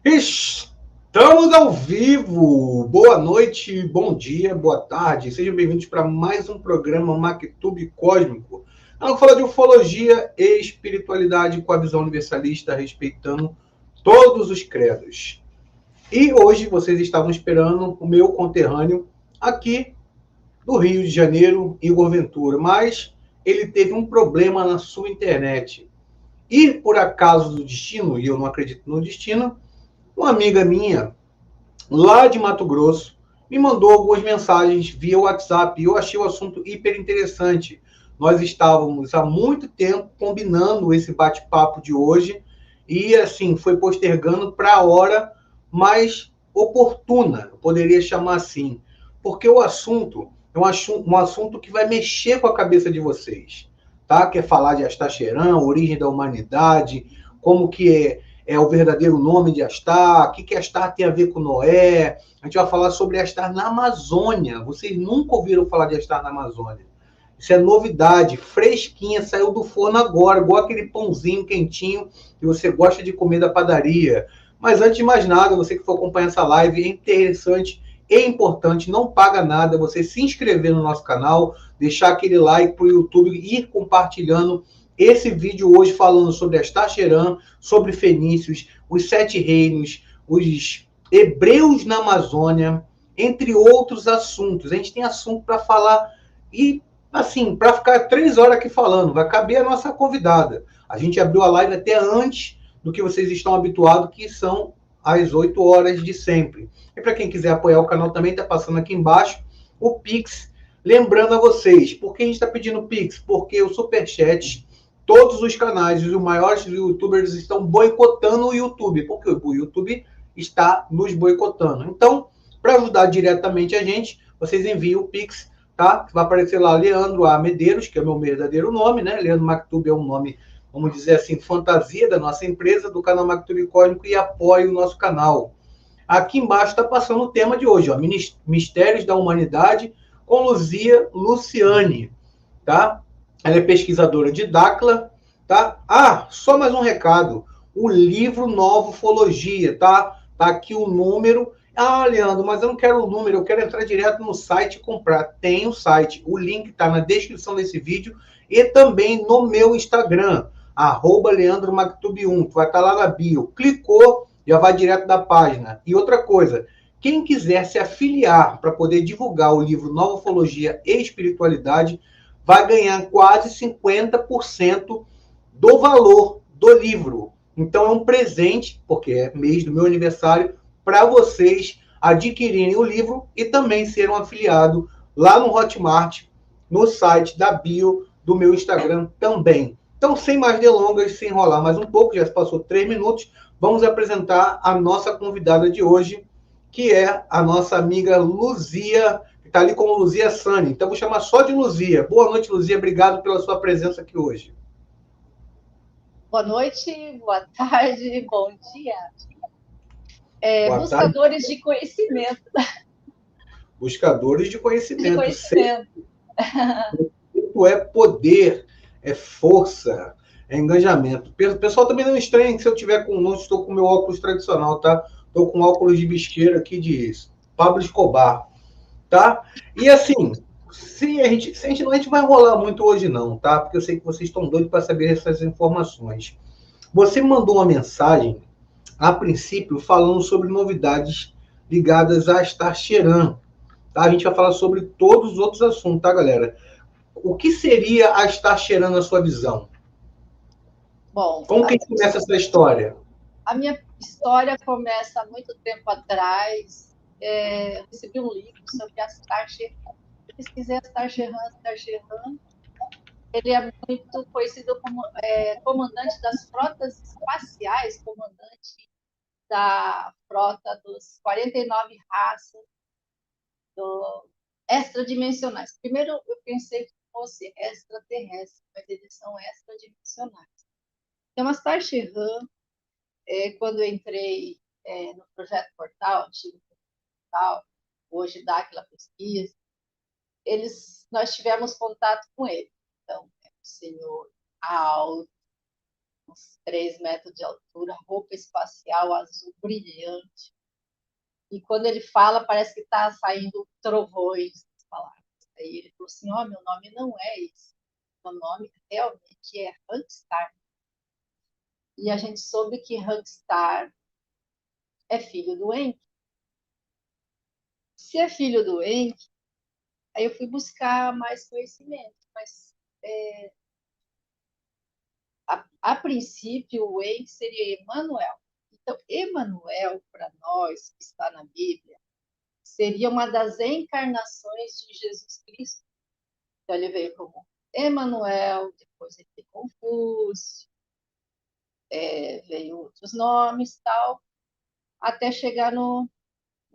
Estamos ao vivo! Boa noite, bom dia, boa tarde. Sejam bem-vindos para mais um programa Mactube Cósmico. Vamos falar de ufologia e espiritualidade com a visão universalista, respeitando todos os credos. E hoje vocês estavam esperando o meu conterrâneo aqui do Rio de Janeiro, Igor Ventura, mas ele teve um problema na sua internet. E por acaso do destino, e eu não acredito no destino, uma amiga minha, lá de Mato Grosso, me mandou algumas mensagens via WhatsApp e eu achei o assunto hiper interessante. Nós estávamos há muito tempo combinando esse bate-papo de hoje e, assim, foi postergando para a hora mais oportuna, eu poderia chamar assim, porque o assunto é um assunto que vai mexer com a cabeça de vocês, tá? Quer falar de Astaxerã, origem da humanidade, como que é o verdadeiro nome de Astar, o que Astar tem a ver com Noé. A gente vai falar sobre Astar na Amazônia. Vocês nunca ouviram falar de Astar na Amazônia. Isso é novidade, fresquinha, saiu do forno agora, igual aquele pãozinho quentinho que você gosta de comer da padaria. Mas antes de mais nada, você que for acompanhar essa live, é interessante e importante, não paga nada, você se inscrever no nosso canal, deixar aquele like para o YouTube e ir compartilhando esse vídeo hoje falando sobre Astaxerã, sobre fenícios, os sete reinos, os hebreus na Amazônia, entre outros assuntos. A gente tem assunto para falar e, assim, para ficar 3 horas aqui falando, vai caber a nossa convidada. A gente abriu a live até antes do que vocês estão habituados, que são às 8 horas de sempre. E para quem quiser apoiar o canal também, está passando aqui embaixo o Pix. Lembrando a vocês, por que a gente está pedindo Pix? Porque o Superchat, todos os canais e os maiores youtubers estão boicotando o YouTube, porque o YouTube está nos boicotando. Então, para ajudar diretamente a gente, vocês enviam o Pix, tá? Vai aparecer lá Leandro A. Medeiros, que é o meu verdadeiro nome, né? Leandro Mactube é um nome, vamos dizer assim, fantasia da nossa empresa, do canal Mactube Cósmico, e apoia o nosso canal. Aqui embaixo está passando o tema de hoje, ó, Mistérios da Humanidade, com Luzia Luciane, tá? Ela é pesquisadora de Dakla, tá? Ah, só mais um recado. O livro Nova Ufologia, tá? Tá aqui o número. Ah, Leandro, mas eu não quero o número, eu quero entrar direto no site e comprar. Tem o site. O link tá na descrição desse vídeo e também no meu Instagram, @LeandroMactube1. Vai estar lá na bio. Clicou, já vai direto da página. E outra coisa, quem quiser se afiliar para poder divulgar o livro Nova Ufologia e Espiritualidade, vai ganhar quase 50% do valor do livro. Então é um presente, porque é mês do meu aniversário, para vocês adquirirem o livro e também ser um afiliado lá no Hotmart, no site da bio do meu Instagram também. Então, sem mais delongas, sem enrolar mais um pouco, já se passou 3 minutos, vamos apresentar a nossa convidada de hoje, que é a nossa amiga Luzia, que está ali como Luzia Sani. Então, vou chamar só de Luzia. Boa noite, Luzia. Obrigado pela sua presença aqui hoje. Boa noite, boa tarde, bom dia. Boa tarde. Buscadores de conhecimento. Buscadores de De conhecimento. conhecimento. Conhecimento é poder, é força, é engajamento. O pessoal também não estranha que se eu tiver com, não estou com meu óculos tradicional, tá? Estou com óculos de bicheiro aqui de Pablo Escobar, tá? E assim, se a gente vai enrolar muito hoje não, tá? Porque eu sei que vocês estão doidos para saber essas informações. Você me mandou uma mensagem, a princípio, falando sobre novidades ligadas a Astaxerã, tá? A gente vai falar sobre todos os outros assuntos, tá, galera? O que seria a Astaxerã na sua visão? Bom, Como que a gente começa essa história? a minha história começa há muito tempo atrás. Eu recebi um livro sobre Astaxerã. Pesquisei Astaxerã. Ele é muito conhecido como comandante das frotas espaciais, comandante da frota dos 49 raças extradimensionais. Primeiro, eu pensei que fosse extraterrestre, mas eles são extradimensionais. Então, a Starship quando eu entrei no projeto Portal, antigo Portal, hoje dá aquela pesquisa, nós tivemos contato com ele. Então, é um senhor alto, uns 3 metros de altura, roupa espacial azul brilhante. E quando ele fala, parece que está saindo trovões das palavras. Aí ele falou assim: meu nome não é esse. Meu nome realmente é Hanstar. E a gente soube que Hanstar é filho do Enki. Se é filho do Enki, aí eu fui buscar mais conhecimento. Mas, a princípio, o Enki seria Emanuel. Então, Emanuel, para nós, que está na Bíblia, seria uma das encarnações de Jesus Cristo. Então, ele veio como Emanuel, depois ele veio Confúcio, veio outros nomes, tal, até chegar no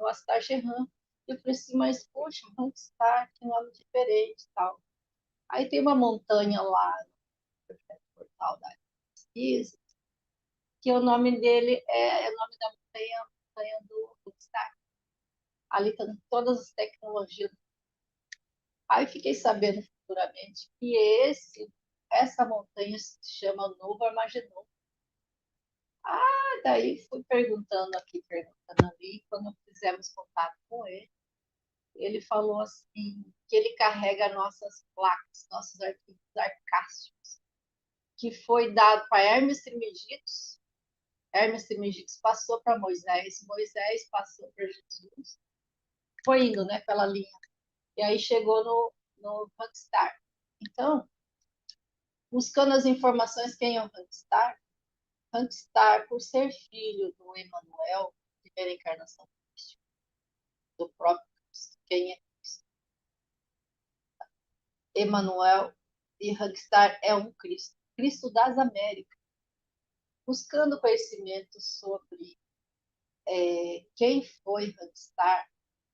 Astar-Sherran. Eu falei assim, mas, poxa, Hanstar, que nome diferente, tal. Aí tem uma montanha lá no portal da pesquisa, que o nome dele é o nome da montanha, montanha do Hanstar. Ali estão todas as tecnologias. Aí fiquei sabendo futuramente que essa montanha se chama Novo Armagedon. Daí fui perguntando aqui, perguntando ali, quando fizemos contato com ele, ele falou assim, que ele carrega nossas placas, nossos arquivos arcásticos, que foi dado para Hermes Trismegistus. Hermes Trismegistus passou para Moisés, Moisés passou para Jesus, foi indo, né, pela linha, e aí chegou no Hanstar. Então, buscando as informações, quem é o Hanstar? Hanstar, por ser filho do Emanuel, primeira encarnação do próprio Cristo, quem é Cristo? Emanuel e Hanstar é um Cristo, Cristo das Américas. Buscando conhecimento sobre quem foi Hanstar,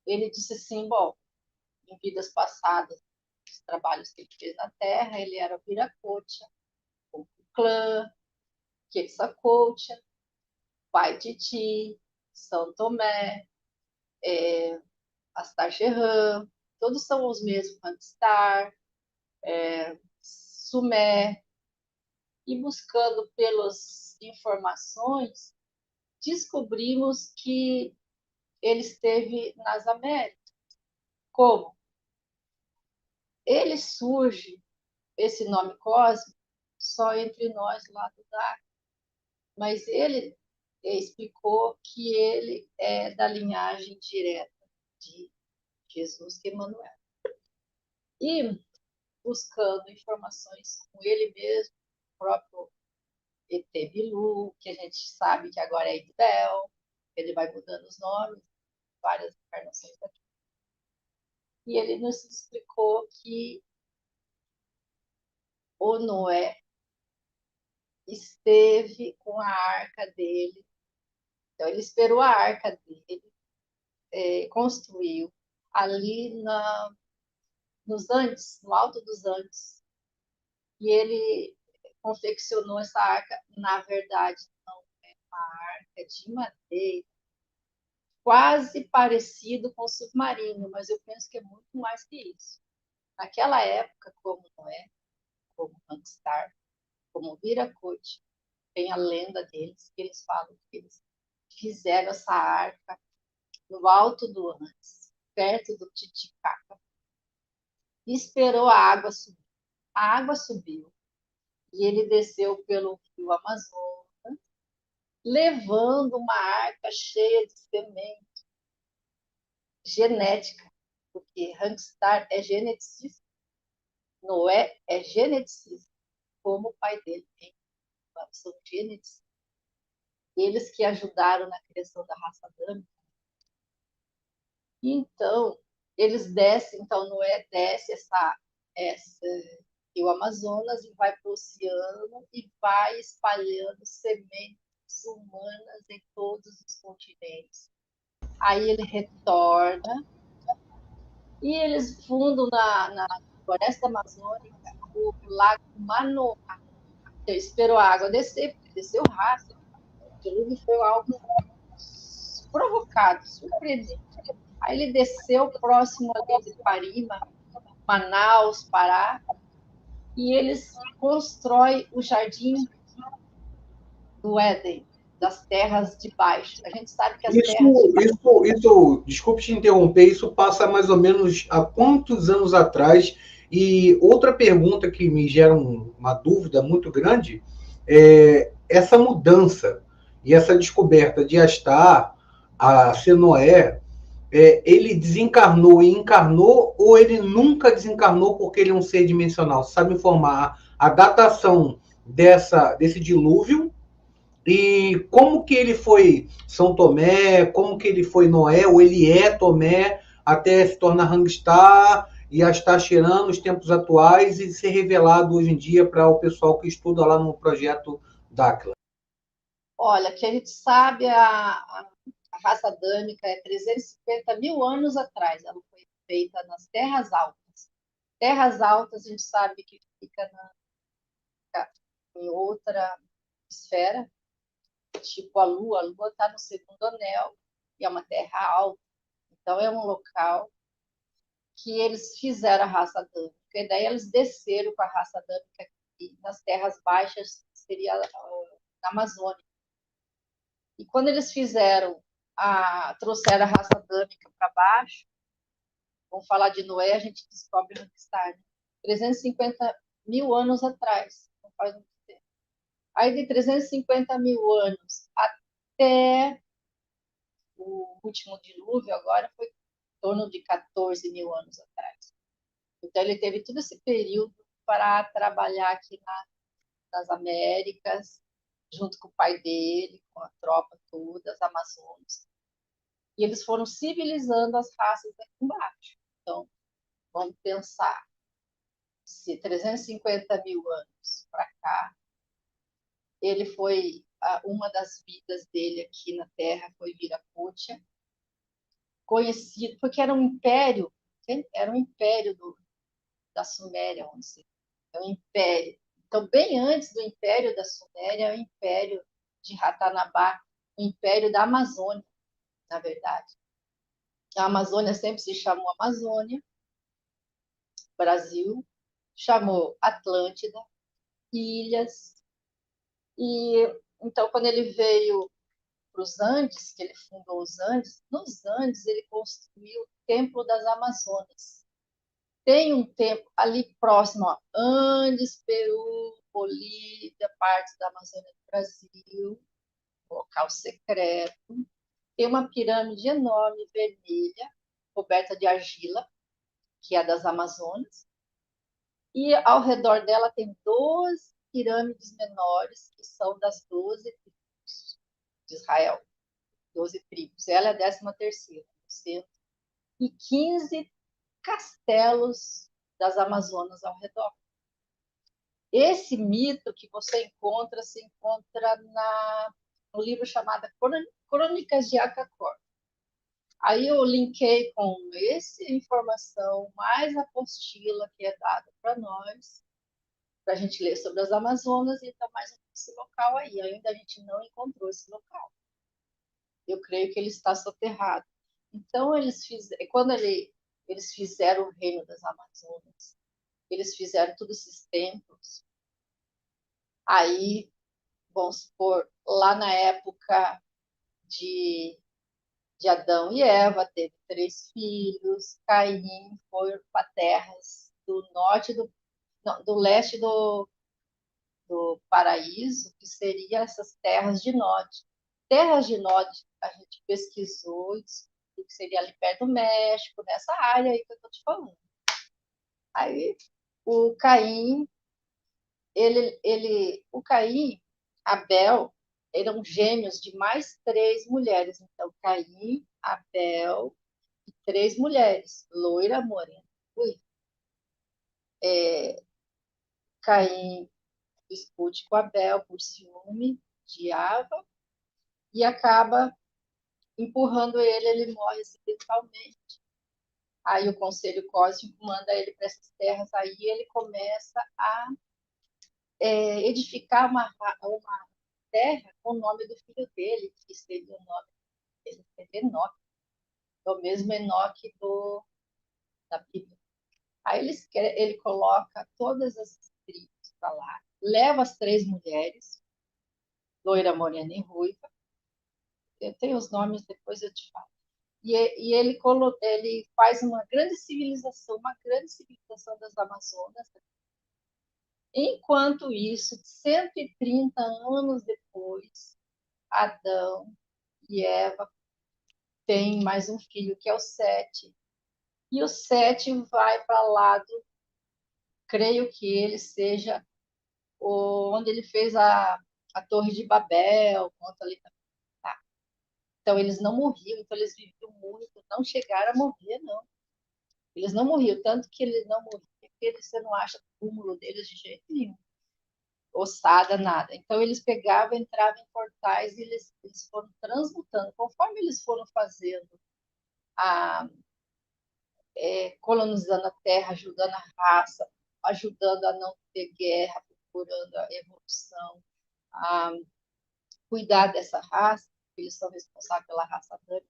ele disse assim, bom, em vidas passadas, os trabalhos que ele fez na Terra, ele era Viracocha, o clã, Quetzalcoatl, Pai Titi, São Tomé, Astar-Sherran, todos são os mesmos, Hanstar, Sumé, e buscando pelas informações, descobrimos que ele esteve nas Américas. Como? Ele surge, esse nome cósmico, só entre nós lá do Dar, mas ele explicou que ele é da linhagem direta de Jesus, que é Emmanuel. E buscando informações com ele mesmo, o próprio ET Bilu, que a gente sabe que agora é Idbel, ele vai mudando os nomes, várias encarnações aqui. E ele nos explicou que o Noé esteve com a arca dele. Então, ele esperou a arca dele, construiu ali nos Andes, no alto dos Andes. E ele confeccionou essa arca, na verdade, não é uma arca de madeira, quase parecido com submarino, mas eu penso que é muito mais que isso. Naquela época, como Noé, como Hanstar, como Viracocha, tem a lenda deles, que eles falam que eles fizeram essa arca no alto do Andes, perto do Titicaca, e esperou a água subir. A água subiu e ele desceu pelo rio Amazonas, levando uma arca cheia de semente genética, porque Hanstar é geneticista, Noé é geneticista, como o pai dele tem, são geneticistas. Eles que ajudaram na criação da raça adâmica. Então, eles descem, então Noé desce essa rio Amazonas e vai para o oceano e vai espalhando sementes humanas em todos os continentes. Aí ele retorna e eles fundam na floresta amazônica o lago Manoá. Então, esperou a água descer, porque desceu rápido. O dilúvio foi algo provocado, surpreendente. Aí ele desceu próximo ali de Parima, Manaus, Pará, e eles constroem o jardim do Éden, das terras de baixo. A gente sabe que as terras de Isso, baixo... desculpe te interromper, isso passa mais ou menos há quantos anos atrás? E outra pergunta que me gera uma dúvida muito grande é essa mudança e essa descoberta de Astar a ser Noé, ele desencarnou e encarnou ou ele nunca desencarnou porque ele é um ser dimensional? Sabe informar a datação desse dilúvio e como que ele foi São Tomé, como que ele foi Noé, ou ele é Tomé, até se tornar Rangstar e a estar cheirando os tempos atuais e ser revelado hoje em dia para o pessoal que estuda lá no projeto Dakla. Olha, que a gente sabe, a raça adâmica é 350 mil anos atrás. Ela foi feita nas Terras Altas. Terras Altas, a gente sabe que fica em outra esfera, tipo a Lua. A Lua está no segundo anel e é uma terra alta. Então, é um local que eles fizeram a raça adâmica. E daí eles desceram com a raça adâmica aqui nas terras baixas, que seria na Amazônia. E quando eles trouxeram a raça adâmica para baixo, vamos falar de Noé, a gente descobre no que está, né? 350 mil anos atrás, não faz muito tempo. Aí de 350 mil anos até o último dilúvio, agora foi em torno de 14 mil anos atrás. Então ele teve todo esse período para trabalhar aqui nas Américas, junto com o pai dele, com a tropa toda, as Amazonas. E eles foram civilizando as raças aqui embaixo. Então, vamos pensar, se 350 mil anos para cá, ele foi, uma das vidas dele aqui na Terra foi Viracocha, conhecido, porque era um império da Suméria, vamos dizer. É um império. Então, bem antes do império da Suméria, é o império de Ratanabá, o império da Amazônia, na verdade. A Amazônia sempre se chamou Amazônia, Brasil, chamou Atlântida, ilhas. E então, quando ele veio para os Andes, que ele fundou os Andes, nos Andes ele construiu o Templo das Amazonas. Tem um templo ali próximo, ó, Andes, Peru, Bolívia, partes da Amazônia do Brasil, local secreto. Tem uma pirâmide enorme, vermelha, coberta de argila, que é das Amazonas. E ao redor dela tem 12 pirâmides menores, que são das 12 tribos de Israel. 12 tribos. Ela é a 13ª, no centro. E 15 castelos das Amazonas ao redor. Esse mito que você encontra, se encontra no livro chamado Crônicas de Acacor. Aí eu linkei com essa informação, mais a apostila que é dada para nós, para a gente ler sobre as Amazonas, e então mais esse local aí. Ainda a gente não encontrou esse local. Eu creio que ele está soterrado. Então, quando eles fizeram o reino das Amazonas, eles fizeram todos esses templos. Aí, vamos supor, lá na época de Adão e Eva, teve 3 filhos. Caim foi para terras do norte, não, do leste do paraíso, que seriam essas terras de Nod. Terras de Nod, a gente pesquisou e descobriu que seria ali perto do México, nessa área aí que eu estou te falando. Aí, o Caim, o Caim, Abel, eram gêmeos de mais 3 mulheres. Então, Caim, Abel e 3 mulheres, loira, morena. Ui. Caim discute com Abel por ciúme de Ava e acaba empurrando ele morre acidentalmente. Aí o conselho cósmico manda ele para essas terras, aí ele começa a edificar uma terra com o nome do filho dele, que seria o nome dele, Enoque, é o mesmo Enoque da Bíblia. Aí ele coloca todas as tribos para lá, leva as 3 mulheres, loira, morena e ruiva. Eu tenho os nomes, depois eu te falo. E ele faz uma grande civilização das Amazonas. Enquanto isso, 130 anos depois, Adão e Eva têm mais um filho, que é o Sete. E o Sete vai para lá creio que ele seja onde ele fez a Torre de Babel, conta ali. Tá. Então, eles não morriam, então eles viviam muito, não chegaram a morrer, não. Eles não morriam, tanto que eles não morriam, porque você não acha o túmulo deles de jeito nenhum, ossada, nada. Então, eles pegavam, entravam em portais e eles foram transmutando. Conforme eles foram fazendo, colonizando a Terra, ajudando a raça, ajudando a não ter guerra, procurando a evolução, a cuidar dessa raça, eles são responsáveis pela raça branca,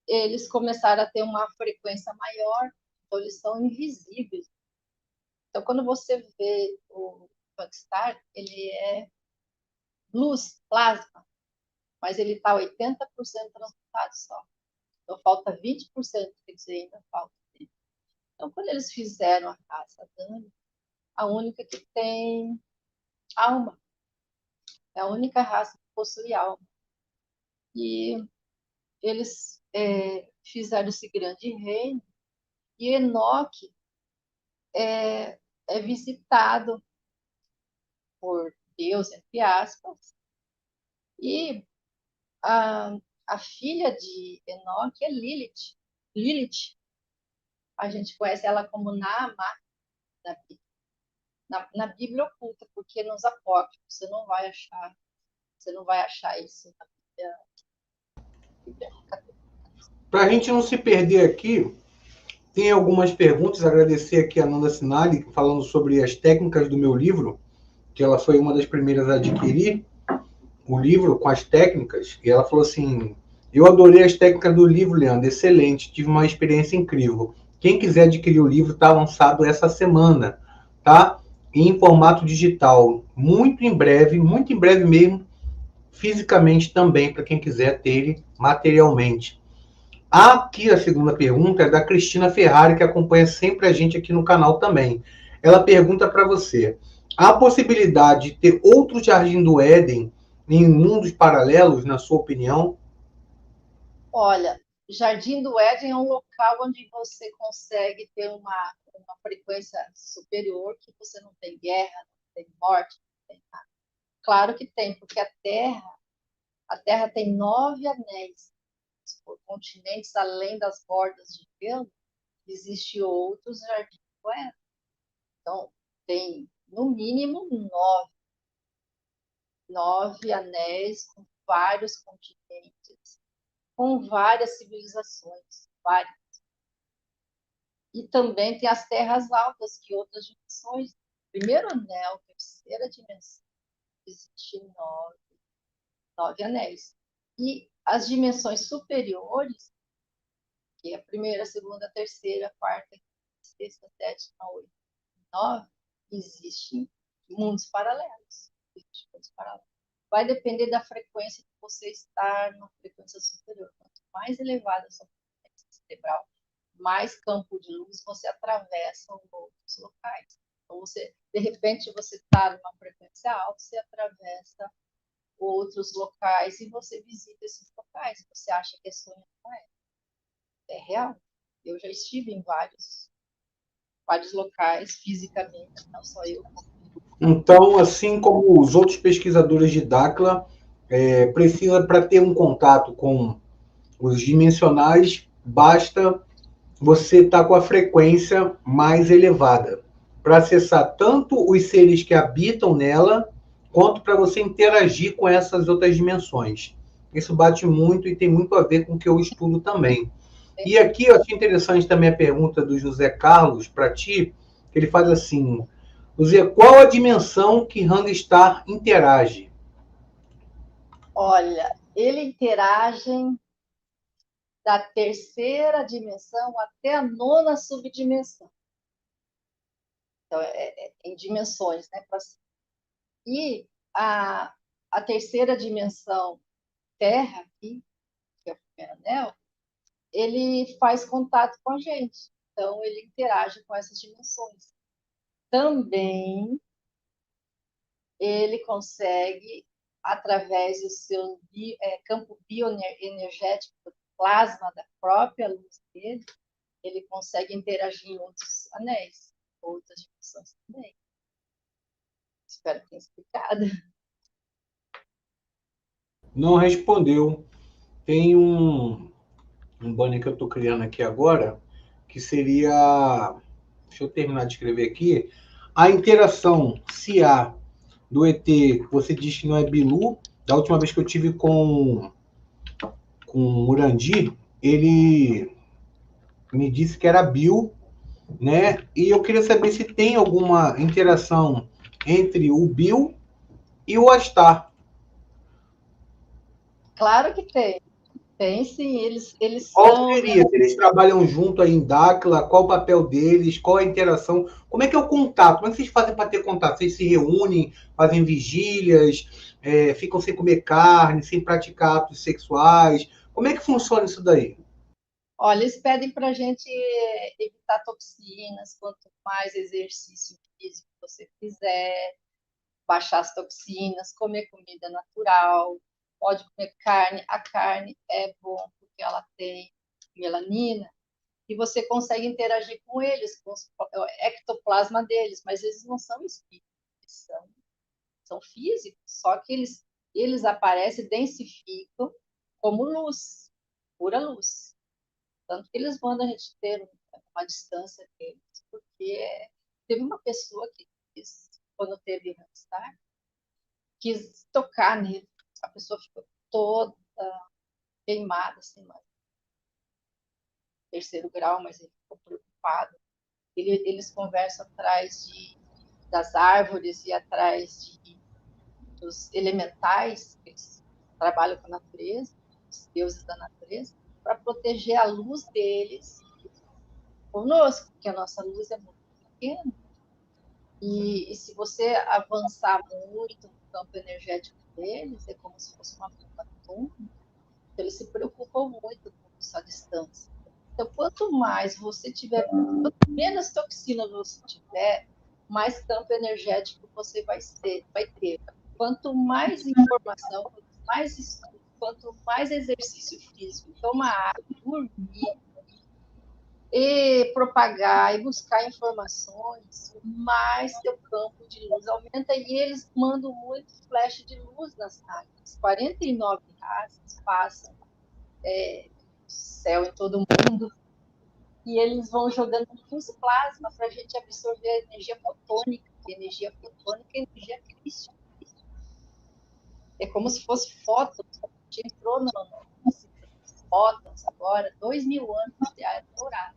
eles começaram a ter uma frequência maior, então eles são invisíveis. Então, quando você vê o Funkstar, ele é luz, plasma, mas ele está 80% transmutado só. Então, falta 20%, quer dizer, ainda falta. Então, quando eles fizeram a raça Dani, a única que tem alma, é a única raça que possui alma. E eles fizeram esse grande reino, e Enoque é visitado por Deus, entre aspas, e a, a filha de Enoque é Lilith. Lilith, a gente conhece ela como Naamá na Bíblia. Na Bíblia oculta, porque nos apócrifos você não vai achar isso na Bíblia. Para a gente não se perder aqui, tem algumas perguntas. Agradecer aqui a Nanda Sinali, falando sobre as técnicas do meu livro, que ela foi uma das primeiras a adquirir o livro com as técnicas. E ela falou assim: eu adorei as técnicas do livro, Leandro, excelente, tive uma experiência incrível. Quem quiser adquirir o livro, está lançado essa semana, tá? Em formato digital, muito em breve mesmo, fisicamente também, para quem quiser ter ele materialmente. Aqui a segunda pergunta é da Cristina Ferrari, que acompanha sempre a gente aqui no canal também. Ela pergunta para você: há possibilidade de ter outro Jardim do Éden em mundos paralelos, na sua opinião? Olha, Jardim do Éden é um local onde você consegue ter uma frequência superior, que você não tem guerra, não tem morte, não tem nada. Claro que tem, porque a Terra tem 9 anéis por continentes, além das bordas de gelo, existem outros jardins do Éden. Então, tem no mínimo nove anéis com vários continentes, com várias civilizações, várias. E também tem as terras altas, que outras dimensões. Primeiro anel, terceira dimensão, existem nove anéis. E as dimensões superiores, que é a primeira, a segunda, a terceira, a quarta, a sexta, a sétima, a oito, a nove, existem mundos paralelos. Vai depender da frequência que você estar na frequência superior. Quanto mais elevada a sua frequência cerebral, mais campo de luz você atravessa outros locais. Então, de repente, você está numa frequência alta, você atravessa outros locais e você visita esses locais. Você acha que é sonho, não é? É real. Eu já estive em vários locais fisicamente, não só eu. Então, assim como os outros pesquisadores de Dakla, precisa, para ter um contato com os dimensionais, basta você estar com a frequência mais elevada para acessar tanto os seres que habitam nela, quanto para você interagir com essas outras dimensões. Isso bate muito e tem muito a ver com o que eu estudo também. E aqui eu achei interessante também a pergunta do José Carlos para ti, que ele faz assim: José, qual a dimensão que Rangstar interage? Olha, ele interage da terceira dimensão até a nona subdimensão. Então, em dimensões, né? E a terceira dimensão Terra, aqui, que é o primeiro anel, ele faz contato com a gente. Então, ele interage com essas dimensões. Também, ele consegue, através do seu campo bioenergético, do plasma da própria luz dele, ele consegue interagir em outros anéis, outras dimensões também. Espero que tenha explicado. Não respondeu. Tem um banner que eu estou criando aqui agora, que seria... Deixa eu terminar de escrever aqui. A interação, se há, do ET, você diz que não é Bilu. Da última vez que eu tive com o Murandi, ele me disse que era Bill, né? E eu queria saber se tem alguma interação entre o Bill e o Astar. Claro que tem. Tem sim, eles Qual são... seria? Se eles trabalham junto aí em Dáquila, qual o papel deles, qual a interação, como é que é o contato? Como é que vocês fazem para ter contato? Vocês se reúnem, fazem vigílias, ficam sem comer carne, sem praticar atos sexuais? Como é que funciona isso daí? Olha, eles pedem para a gente evitar toxinas, quanto mais exercício físico você fizer, baixar as toxinas, comer comida natural, pode comer carne. A carne é bom porque ela tem melanina e você consegue interagir com eles, com o ectoplasma deles, mas eles não são espíritos, são físicos, só que eles aparecem, densificam como luz, pura luz. Tanto que eles mandam a gente ter uma distância deles, porque teve uma pessoa que quando teve Randstad, quis tocar nele. A pessoa ficou toda queimada, assim, mas terceiro grau, mas ele ficou preocupado. Eles conversam atrás das árvores e atrás dos elementais, eles trabalham com a natureza, os deuses da natureza, para proteger a luz deles conosco, porque a nossa luz é muito pequena. E se você avançar muito no campo energético deles, é como se fosse uma bomba atômica. Então, eles se preocupam muito com essa distância. Então, quanto mais você tiver, quanto menos toxina você tiver, mais campo energético você vai ter. Quanto mais informação, quanto mais estudo, quanto mais exercício físico, tomar água, dormir, e propagar e buscar informações, mais seu campo de luz aumenta. E eles mandam muito flash de luz nas raças. 49 raças passam céu em todo mundo, e eles vão jogando luz plasma para a gente absorver a energia fotônica. A energia fotônica é energia crística. É como se fosse fótons. A gente entrou no fótons agora, 2.000 anos de área dourada.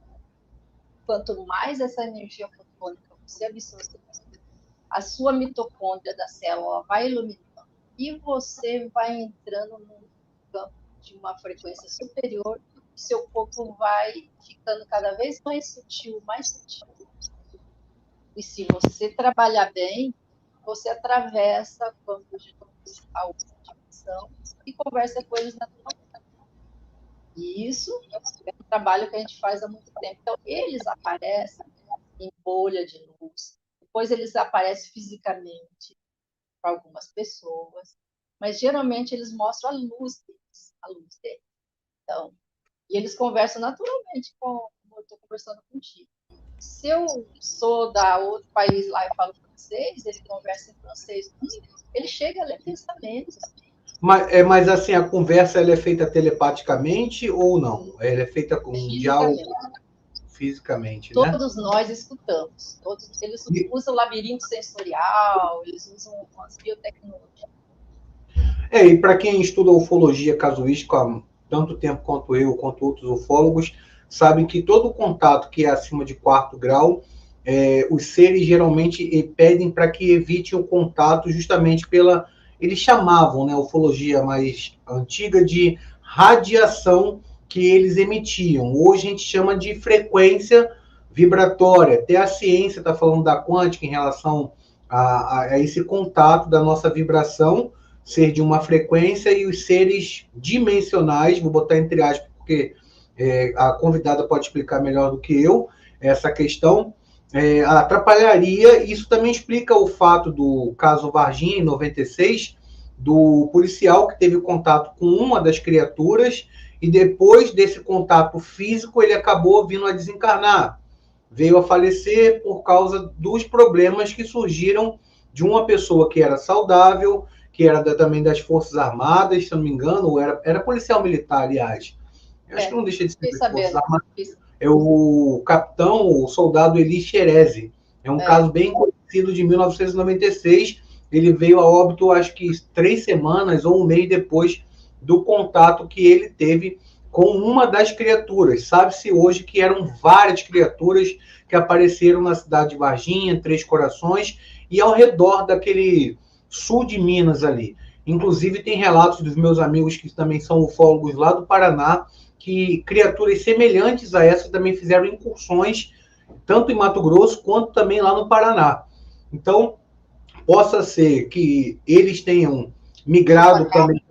Quanto mais essa energia fotônica você absorver, a sua mitocôndria da célula vai iluminando e você vai entrando num campo de uma frequência superior, seu corpo vai ficando cada vez mais sutil, mais sutil. E se você trabalhar bem, você atravessa campos de luz a outra dimensão e conversa com eles naturalmente. E isso é um trabalho que a gente faz há muito tempo. Então, eles aparecem em bolha de luz, depois eles aparecem fisicamente para algumas pessoas, mas geralmente eles mostram a luz deles. Então, e eles conversam naturalmente, como eu estou conversando contigo. Se eu sou da outro país lá e falo francês, ele conversa em francês comigo, ele chega a ler pensamentos. Mas assim, a conversa ela é feita telepaticamente ou não? Ela é feita com um diálogo fisicamente, né? Todos nós escutamos. Eles usam labirinto sensorial, eles usam as biotecnologias. E para quem estuda ufologia casuística há tanto tempo quanto eu, quanto outros ufólogos, sabem que todo contato que é acima de 4º grau, os seres geralmente pedem para que evite o contato justamente pela... Eles chamavam, né, a ufologia mais antiga de radiação que eles emitiam. Hoje a gente chama de frequência vibratória. Até a ciência está falando da quântica em relação a esse contato da nossa vibração, ser de uma frequência e os seres dimensionais, vou botar entre aspas, porque a convidada pode explicar melhor do que eu essa questão, atrapalharia. Isso também explica o fato do caso Varginha, em 96, do policial que teve contato com uma das criaturas e depois desse contato físico ele acabou vindo a desencarnar. Veio a falecer por causa dos problemas que surgiram de uma pessoa que era saudável, que era também das Forças Armadas, se eu não me engano, ou era policial militar, aliás. Eu acho que não deixa de ser das Forças Armadas. É o capitão, o soldado Eli Xerezi. É um caso bem conhecido de 1996. Ele veio a óbito, acho que 3 semanas ou um mês depois do contato que ele teve com uma das criaturas. Sabe-se hoje que eram várias criaturas que apareceram na cidade de Varginha, Três Corações, e ao redor daquele sul de Minas ali. Inclusive, tem relatos dos meus amigos que também são ufólogos lá do Paraná, que criaturas semelhantes a essa também fizeram incursões, tanto em Mato Grosso quanto também lá no Paraná. Então, possa ser que eles tenham migrado também.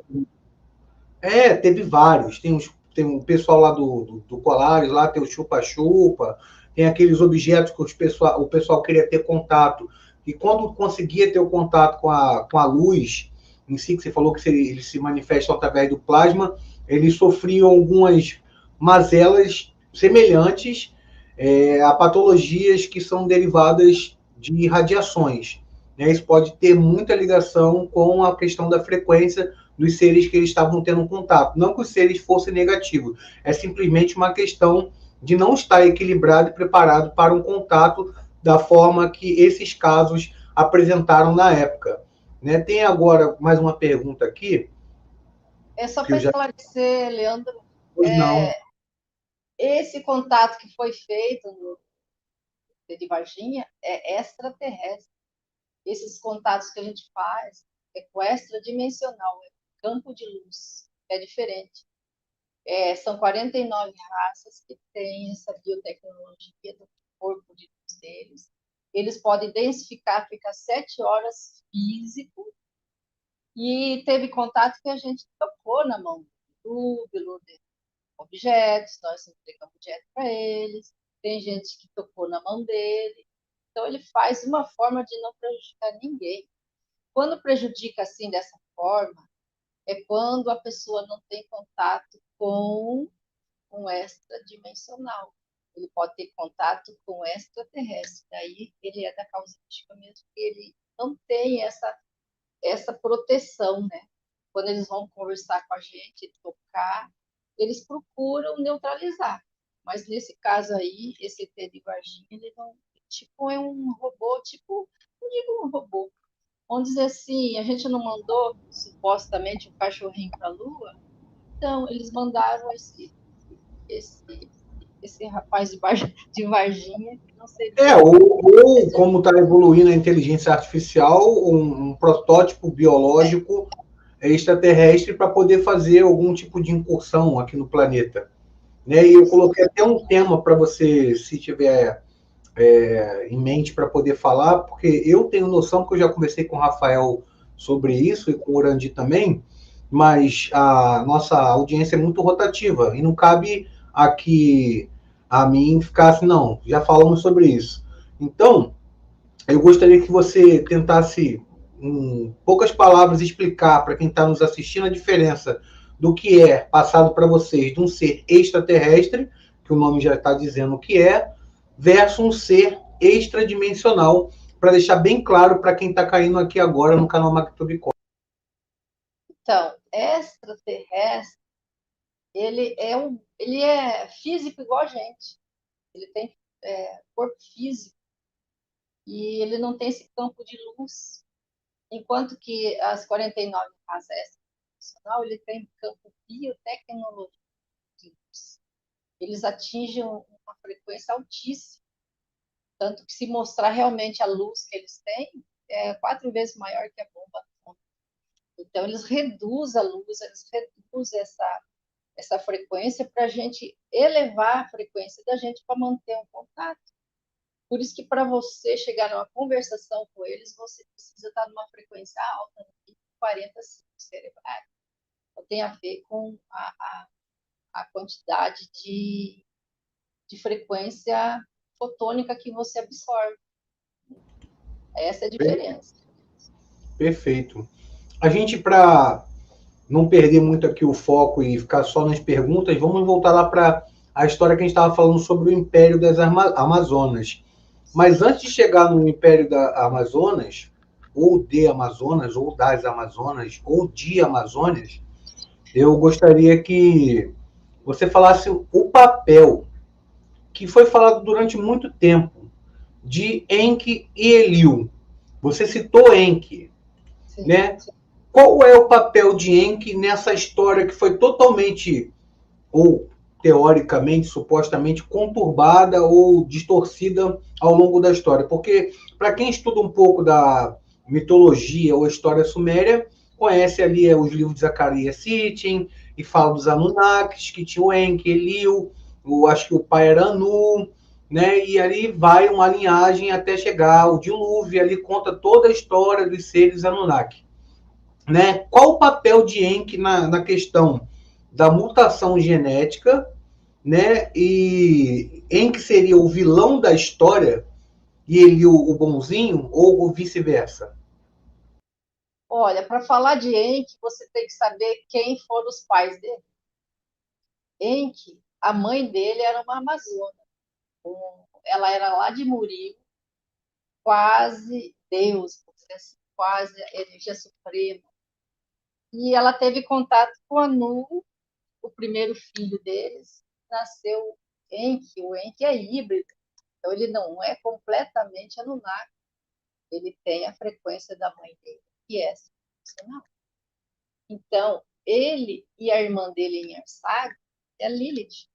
Teve vários. Tem um pessoal lá do Colares, lá tem o Chupa-Chupa, tem aqueles objetos que o pessoal queria ter contato. E quando conseguia ter o contato com a luz em si, que você falou que eles se manifestam através do plasma, eles sofriam algumas mazelas semelhantes a patologias que são derivadas de radiações. Né? Isso pode ter muita ligação com a questão da frequência dos seres que eles estavam tendo contato. Não que os seres fossem negativos, é simplesmente uma questão de não estar equilibrado e preparado para um contato da forma que esses casos apresentaram na época. Né? Tem agora mais uma pergunta aqui. É só para esclarecer, Leandro. Pois não. Esse contato que foi feito no de Varginha é extraterrestre. Esses contatos que a gente faz é com extradimensional, é campo de luz, é diferente. São 49 raças que têm essa biotecnologia do corpo de luz deles. Eles podem densificar, ficar 7 horas físico, e teve contato que a gente tocou na mão do de objetos, nós entregamos objetos para eles, tem gente que tocou na mão dele. Então, ele faz uma forma de não prejudicar ninguém. Quando prejudica assim, dessa forma, é quando a pessoa não tem contato com um extradimensional. Ele pode ter contato com extraterrestre. Daí ele é da causística mesmo, porque ele não tem essa proteção, né? Quando eles vão conversar com a gente, tocar, eles procuram neutralizar. Mas nesse caso aí, esse ET de Varginha, ele não, tipo, é um robô, tipo, não digo um robô. Vamos dizer assim, a gente não mandou supostamente um cachorrinho para a Lua, então eles mandaram esse rapaz de Varginha, que não seria. Ou como está evoluindo a inteligência artificial, um protótipo biológico extraterrestre para poder fazer algum tipo de incursão aqui no planeta. Né? E eu coloquei até um tema para você, se tiver em mente, para poder falar, porque eu tenho noção que eu já conversei com o Rafael sobre isso e com o Urandi também, mas a nossa audiência é muito rotativa e não cabe aqui a mim ficar assim, não, já falamos sobre isso. Então, eu gostaria que você tentasse, em poucas palavras, explicar para quem está nos assistindo a diferença do que é passado para vocês de um ser extraterrestre, que o nome já está dizendo o que é, versus um ser extradimensional, para deixar bem claro para quem está caindo aqui agora no canal MacTube. Então, extraterrestre, ele é físico igual a gente. Ele tem corpo físico e ele não tem esse campo de luz. Enquanto que as 49 raças extradimensional, ele tem campo biotecnológico de luz. Eles atingem uma frequência altíssima. Tanto que se mostrar realmente a luz que eles têm, é 4 vezes maior que a bomba atômica. Então, eles reduzem a luz, eles reduzem essa frequência para a gente elevar a frequência da gente para manter um contato. Por isso que para você chegar numa conversação com eles, você precisa estar numa frequência alta. 40 ciclos cerebrais. Então, tem a ver com a quantidade de frequência fotônica que você absorve. Essa é a diferença. Perfeito. A gente, para não perder muito aqui o foco e ficar só nas perguntas, vamos voltar lá para a história que a gente estava falando sobre o Império das Amazonas. Mas antes de chegar no Império das Amazonas, ou de Amazonas, ou das Amazonas, ou de Amazônias, eu gostaria que você falasse o papel que foi falado durante muito tempo de Enki e Eliu. Você citou Enki, Sim. né? Qual é o papel de Enki nessa história que foi totalmente, ou teoricamente, supostamente, conturbada ou distorcida ao longo da história? Porque, para quem estuda um pouco da mitologia ou história suméria, conhece ali os livros de Zacarias Sitchin, e fala dos Anunnakis, que tinha o Enki, Eliu, acho que o pai era Anu, né? E ali vai uma linhagem até chegar ao dilúvio, e ali conta toda a história dos seres Anunnaki. Né? Qual o papel de Enki na questão da mutação genética, né? E Enki seria o vilão da história e ele o bonzinho, ou vice-versa? Olha, para falar de Enki, você tem que saber quem foram os pais dele. Enki, a mãe dele era uma amazona. Ela era lá de Muri, quase Deus, quase a energia suprema. E ela teve contato com Anu, o primeiro filho deles, nasceu Enki. O Enki é híbrido, então ele não é completamente Anunnaki. Ele tem a frequência da mãe dele, que é sensacional. Então, ele e a irmã dele em Ersag é Lilith.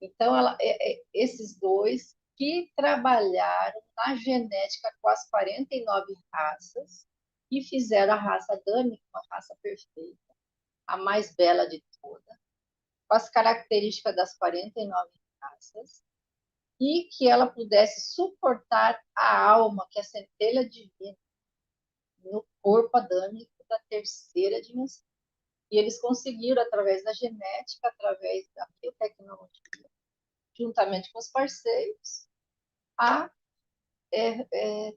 Então, esses dois que trabalharam na genética com as 49 raças e fizeram a raça adâmica uma raça perfeita, a mais bela de todas, com as características das 49 raças, e que ela pudesse suportar a alma, que é a centelha divina, no corpo adâmico da terceira dimensão. E eles conseguiram, através da genética, através da biotecnologia, juntamente com os parceiros, a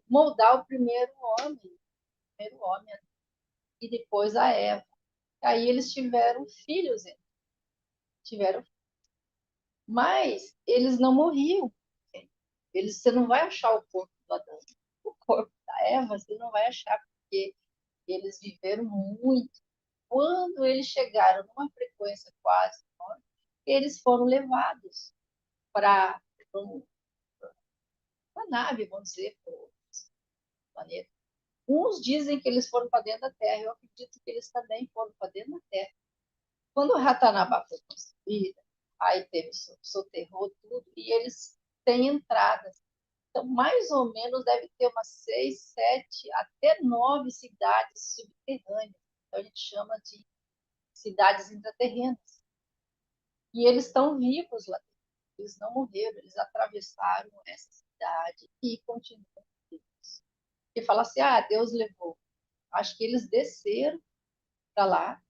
moldar o primeiro homem, e depois a Eva. Aí eles tiveram filhos, tiveram, mas eles não morriam. Você não vai achar o corpo do Adão, o corpo da Eva, você não vai achar, porque eles viveram muito. Quando eles chegaram numa frequência quase morte, eles foram levados para uma nave, vamos dizer, para o planeta. Uns dizem que eles foram para dentro da Terra, eu acredito que eles também foram para dentro da Terra. Quando o Ratanabá foi construída, aí teve soterrou tudo, e eles têm entradas. Então, mais ou menos, deve ter umas 6, 7, até 9 cidades subterrâneas. Então, a gente chama de cidades intraterrenas. E eles estão vivos lá dentro. Eles não morreram, eles atravessaram essa cidade e continuam vivos. E fala assim, Deus levou. Acho que eles desceram para lá.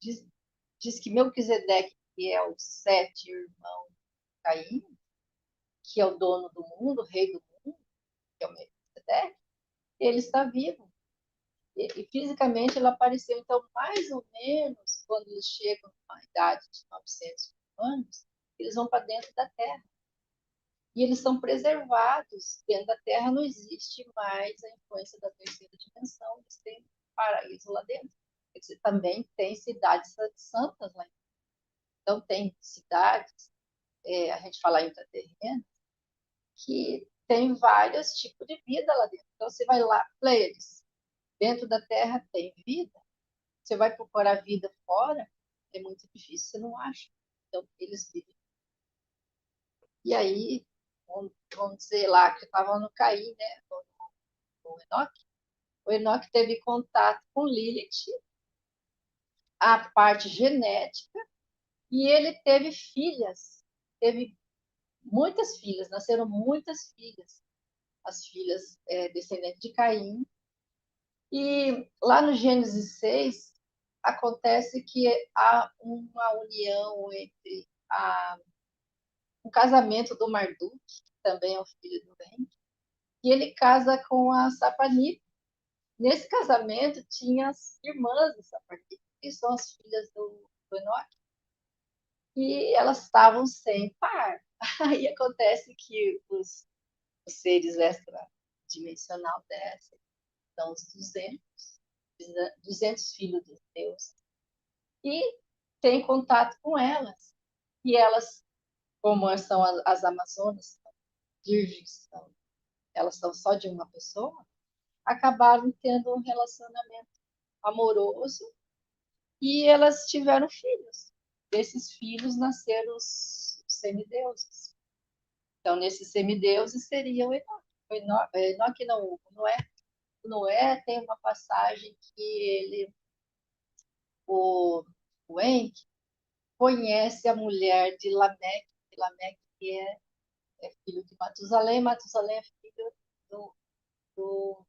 Diz que Melquisedeque, que é o 7 irmão de Caim, que é o dono do mundo, o rei do mundo, que é o Melquisedeque, ele está vivo. E fisicamente ele apareceu. Então, mais ou menos, quando eles chegam à idade de 900 anos, eles vão para dentro da Terra. E eles são preservados. Dentro da Terra não existe mais a influência da terceira dimensão. Eles têm um paraíso lá dentro. Você também tem cidades santas lá dentro. Então, tem cidades, a gente fala intraterreno, que tem vários tipos de vida lá dentro. Então, você vai lá, Pleiades, dentro da Terra tem vida. Você vai procurar vida fora, é muito difícil, você não acha. Então, eles vivem. E aí, vamos dizer lá, que estava no Caim, né, o Enoque. O Enoque teve contato com Lilith, a parte genética, e ele teve filhas, teve muitas filhas, nasceram muitas filhas, as filhas descendentes de Caim, E lá no Gênesis 6, acontece que há uma união entre um casamento do Marduk, que também é o filho do rei, e ele casa com a Sapanita. Nesse casamento tinha as irmãs da Sapanita, que são as filhas do Enoque, e elas estavam sem par. Aí acontece que os seres extradimensional descem, são os 200 filhos de Deus, e tem contato com elas. E elas, como são as Amazonas, virgens, elas são só de uma pessoa, acabaram tendo um relacionamento amoroso e elas tiveram filhos. Desses filhos nasceram os semideuses. Então, nesses semideuses seria o Enoque. Enoque não, o Noé. O Noé tem uma passagem que o, o Enki conhece a mulher de Lameque, que é filho de Matusalém, Matusalém é filho do, do,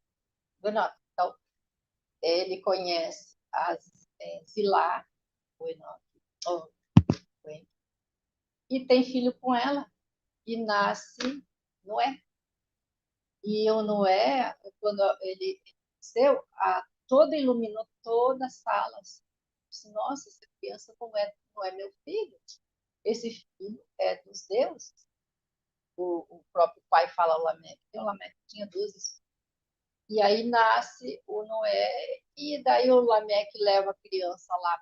do Enoque. Então, ele conhece Zilá, o Enoque, o Enki, e tem filho com ela, e nasce Noé. E o Noé, quando ele nasceu, toda iluminou toda a sala. Assim. Disse, nossa, essa criança não é meu filho. Esse filho é dos deuses. O próprio pai fala ao Lameque. O Lameque tinha 12 filhos. E aí nasce o Noé, e daí o Lameque leva a criança lá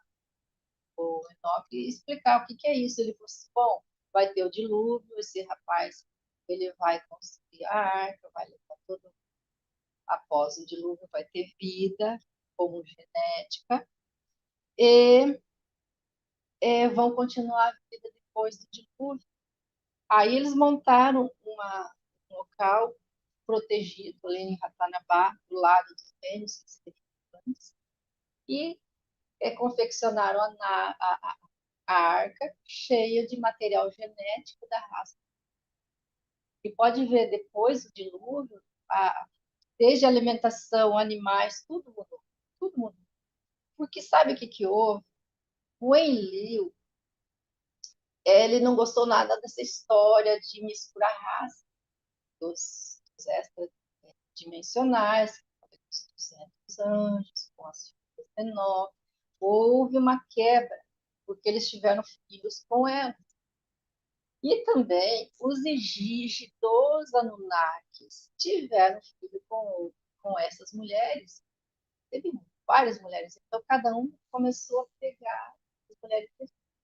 para o Enoque e explicar o que é isso. Ele falou assim, bom, vai ter o dilúvio, esse rapaz ele vai construir a arca, vai levar todo após o dilúvio vai ter vida como genética e vão continuar a vida depois do dilúvio. Aí eles montaram um local protegido ali em Ratanabá, do lado dos Vênus, que seria antes, e confeccionaram a arca cheia de material genético da raça. E pode ver, depois do dilúvio, desde a alimentação, animais, tudo mudou. Tudo mudou. Porque sabe o que houve? O Enlil, ele não gostou nada dessa história de misturar raça dos extradimensionais, dos 200 anjos, com as filhas de Enoque. Houve uma quebra, porque eles tiveram filhos com ela. E também os Igigi dos Anunnakis tiveram filho com essas mulheres. Teve várias mulheres. Então, cada um começou a pegar as mulheres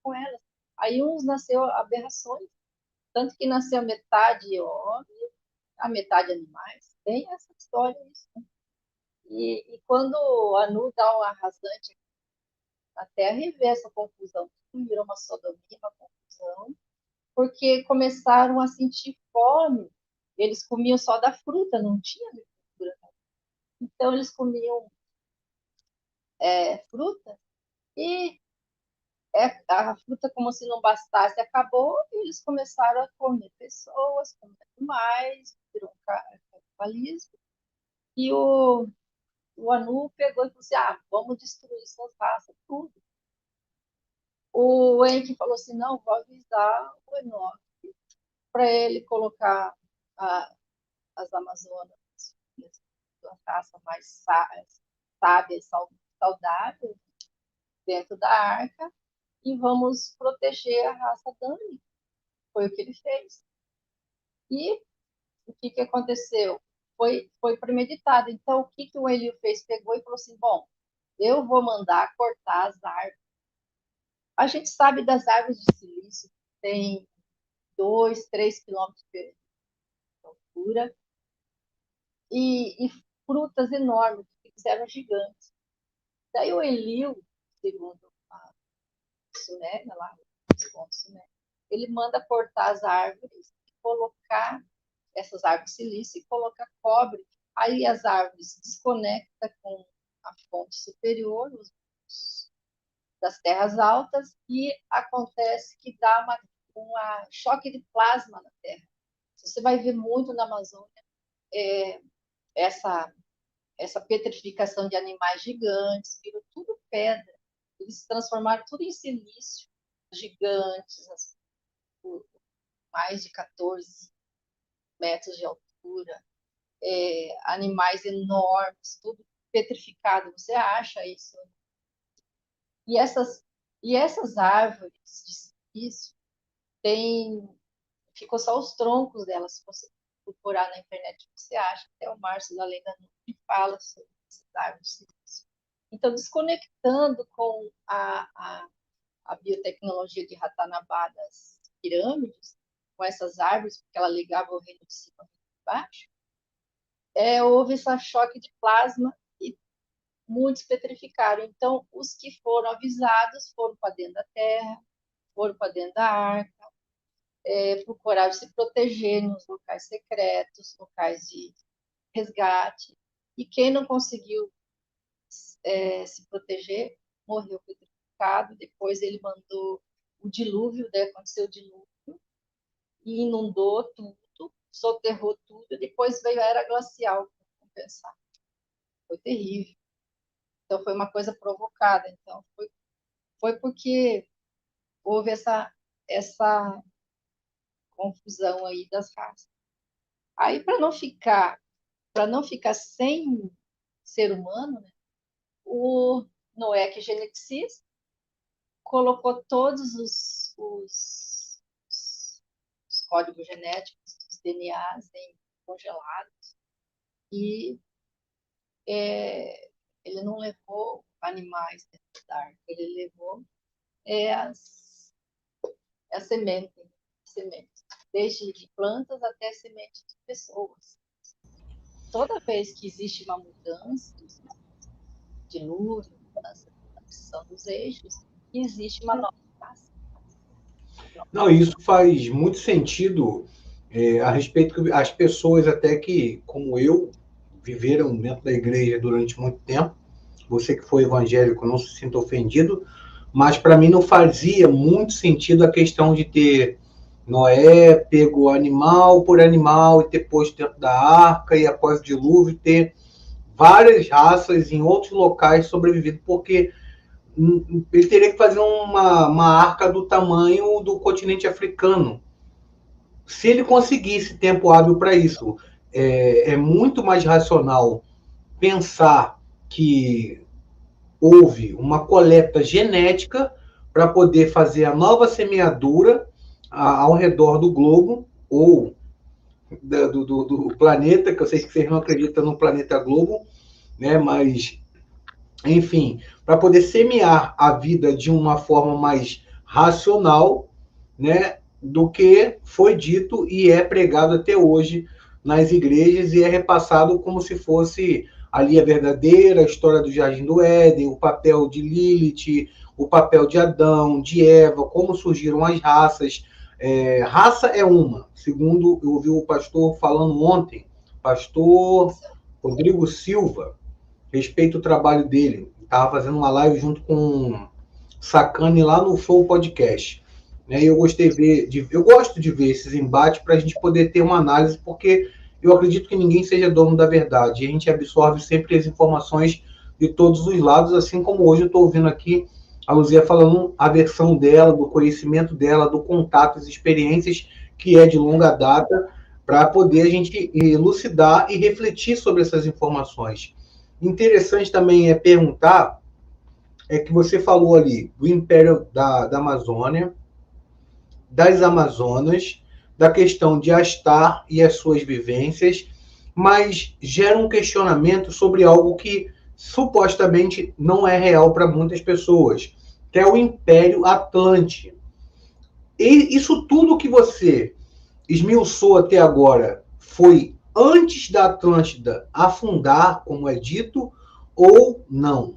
com elas. Aí uns nasceu aberrações, tanto que nasceu metade homem, a metade animais. Tem essa história isso. E quando a Nu dá um arrasante na Terra e vê essa confusão, virou uma sodomia, uma confusão, porque começaram a sentir fome. Eles comiam só da fruta, não tinha agricultura. Então eles comiam fruta e a fruta, como se não bastasse, acabou e eles começaram a comer pessoas, comer animais, virou canibalismo. E o Anu pegou e falou assim: vamos destruir essas raças, tudo. O Enki falou assim: não, vou avisar o Enoque para ele colocar as Amazonas, a raça mais sábia e saudável, dentro da arca e vamos proteger a raça Dani. Foi o que ele fez. E o que aconteceu? Foi premeditado. Então, o que o Elio fez? Pegou e falou assim: bom, eu vou mandar cortar as árvores. A gente sabe das árvores de silício, que tem 2, 3 quilômetros de altura, e frutas enormes, que eram gigantes. Daí o Elio, segundo a Suméria, lá, ele manda cortar as árvores e colocar essas árvores silício e colocar cobre. Aí as árvores desconectam com a fonte superior das terras altas e acontece que dá uma choque de plasma na Terra. Você vai ver muito na Amazônia essa essa petrificação de animais gigantes, virou tudo pedra. Eles se transformaram tudo em silício, gigantes, mais de 14 metros de altura, animais enormes, tudo petrificado. Você acha isso? E essas árvores de silício ficou só os troncos delas. Se você procurar na internet, você acha. Até o Márcio da Lenda que fala sobre essas árvores de silício. Então, desconectando com a biotecnologia de Ratanabá das pirâmides, com essas árvores, porque ela ligava o reino de cima e de baixo, houve esse choque de plasma e muitos petrificaram. Então, os que foram avisados foram para dentro da terra, foram para dentro da arca, procuraram se proteger nos locais secretos, locais de resgate. E quem não conseguiu se proteger morreu petrificado. Depois ele mandou o dilúvio, daí aconteceu o dilúvio, e inundou tudo, soterrou tudo. Depois veio a era glacial para compensar. Foi terrível. Então, foi uma coisa provocada. Então, foi porque houve essa confusão aí das raças. Aí, para não ficar sem ser humano, né, o Noé, que é geneticista, colocou todos os códigos genéticos, os DNAs congelados, e ele não levou animais dentro da arca, ele levou as sementes, desde de plantas até sementes de pessoas. Toda vez que existe uma mudança, dilúvio, mudança dos eixos, existe uma nova raça. Não, isso faz muito sentido a respeito que as pessoas até que, como eu, viveram dentro da igreja durante muito tempo. Você que foi evangélico não se sinta ofendido, mas para mim não fazia muito sentido a questão de ter Noé pego animal por animal e ter posto dentro da arca e após o dilúvio ter várias raças em outros locais sobrevivido, porque ele teria que fazer uma arca do tamanho do continente africano. Se ele conseguisse tempo hábil para isso, é muito mais racional pensar que houve uma coleta genética para poder fazer a nova semeadura ao redor do globo, ou do planeta, que eu sei que vocês não acreditam no planeta globo, né? Mas, enfim, para poder semear a vida de uma forma mais racional, né? Do que foi dito e é pregado até hoje nas igrejas e é repassado como se fosse ali a verdadeira história do Jardim do Éden, o papel de Lilith, o papel de Adão, de Eva, como surgiram as raças. Raça é uma, segundo eu ouvi o pastor falando ontem, pastor Rodrigo Silva, respeito o trabalho dele, estava fazendo uma live junto com Sacane lá no Flow Podcast. Eu gosto de ver esses embates para a gente poder ter uma análise, porque eu acredito que ninguém seja dono da verdade. A gente absorve sempre as informações de todos os lados, assim como hoje eu estou ouvindo aqui a Luzia falando a versão dela, do conhecimento dela, do contato, as experiências que é de longa data, para poder a gente elucidar e refletir sobre essas informações. Interessante também perguntar, que você falou ali do Império da Amazônia, das Amazonas, da questão de Astar e as suas vivências, mas gera um questionamento sobre algo que supostamente não é real para muitas pessoas, que é o Império Atlante. E isso tudo que você esmiuçou até agora foi antes da Atlântida afundar, como é dito, ou não?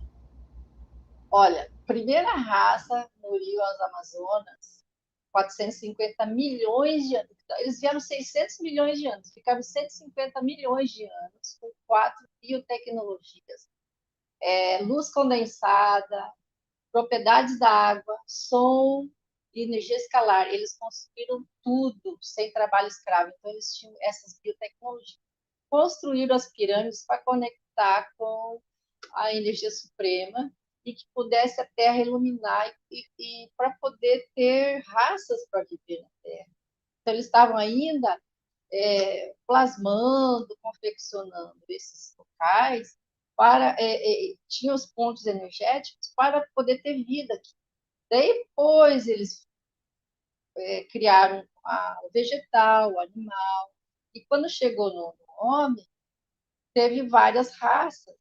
Olha, primeira raça no Rio Amazonas, 450 milhões de anos. Eles vieram 600 milhões de anos, ficaram 150 milhões de anos com 4 biotecnologias. Luz condensada, propriedades da água, som e energia escalar. Eles construíram tudo sem trabalho escravo. Então, eles tinham essas biotecnologias. Construíram as pirâmides para conectar conectar com a energia suprema e que pudesse a Terra iluminar e para poder ter raças para viver na Terra. Então, eles estavam ainda plasmando, confeccionando esses locais para tinha os pontos energéticos para poder ter vida aqui. Depois eles criaram o vegetal, o animal, e quando chegou no homem, teve várias raças.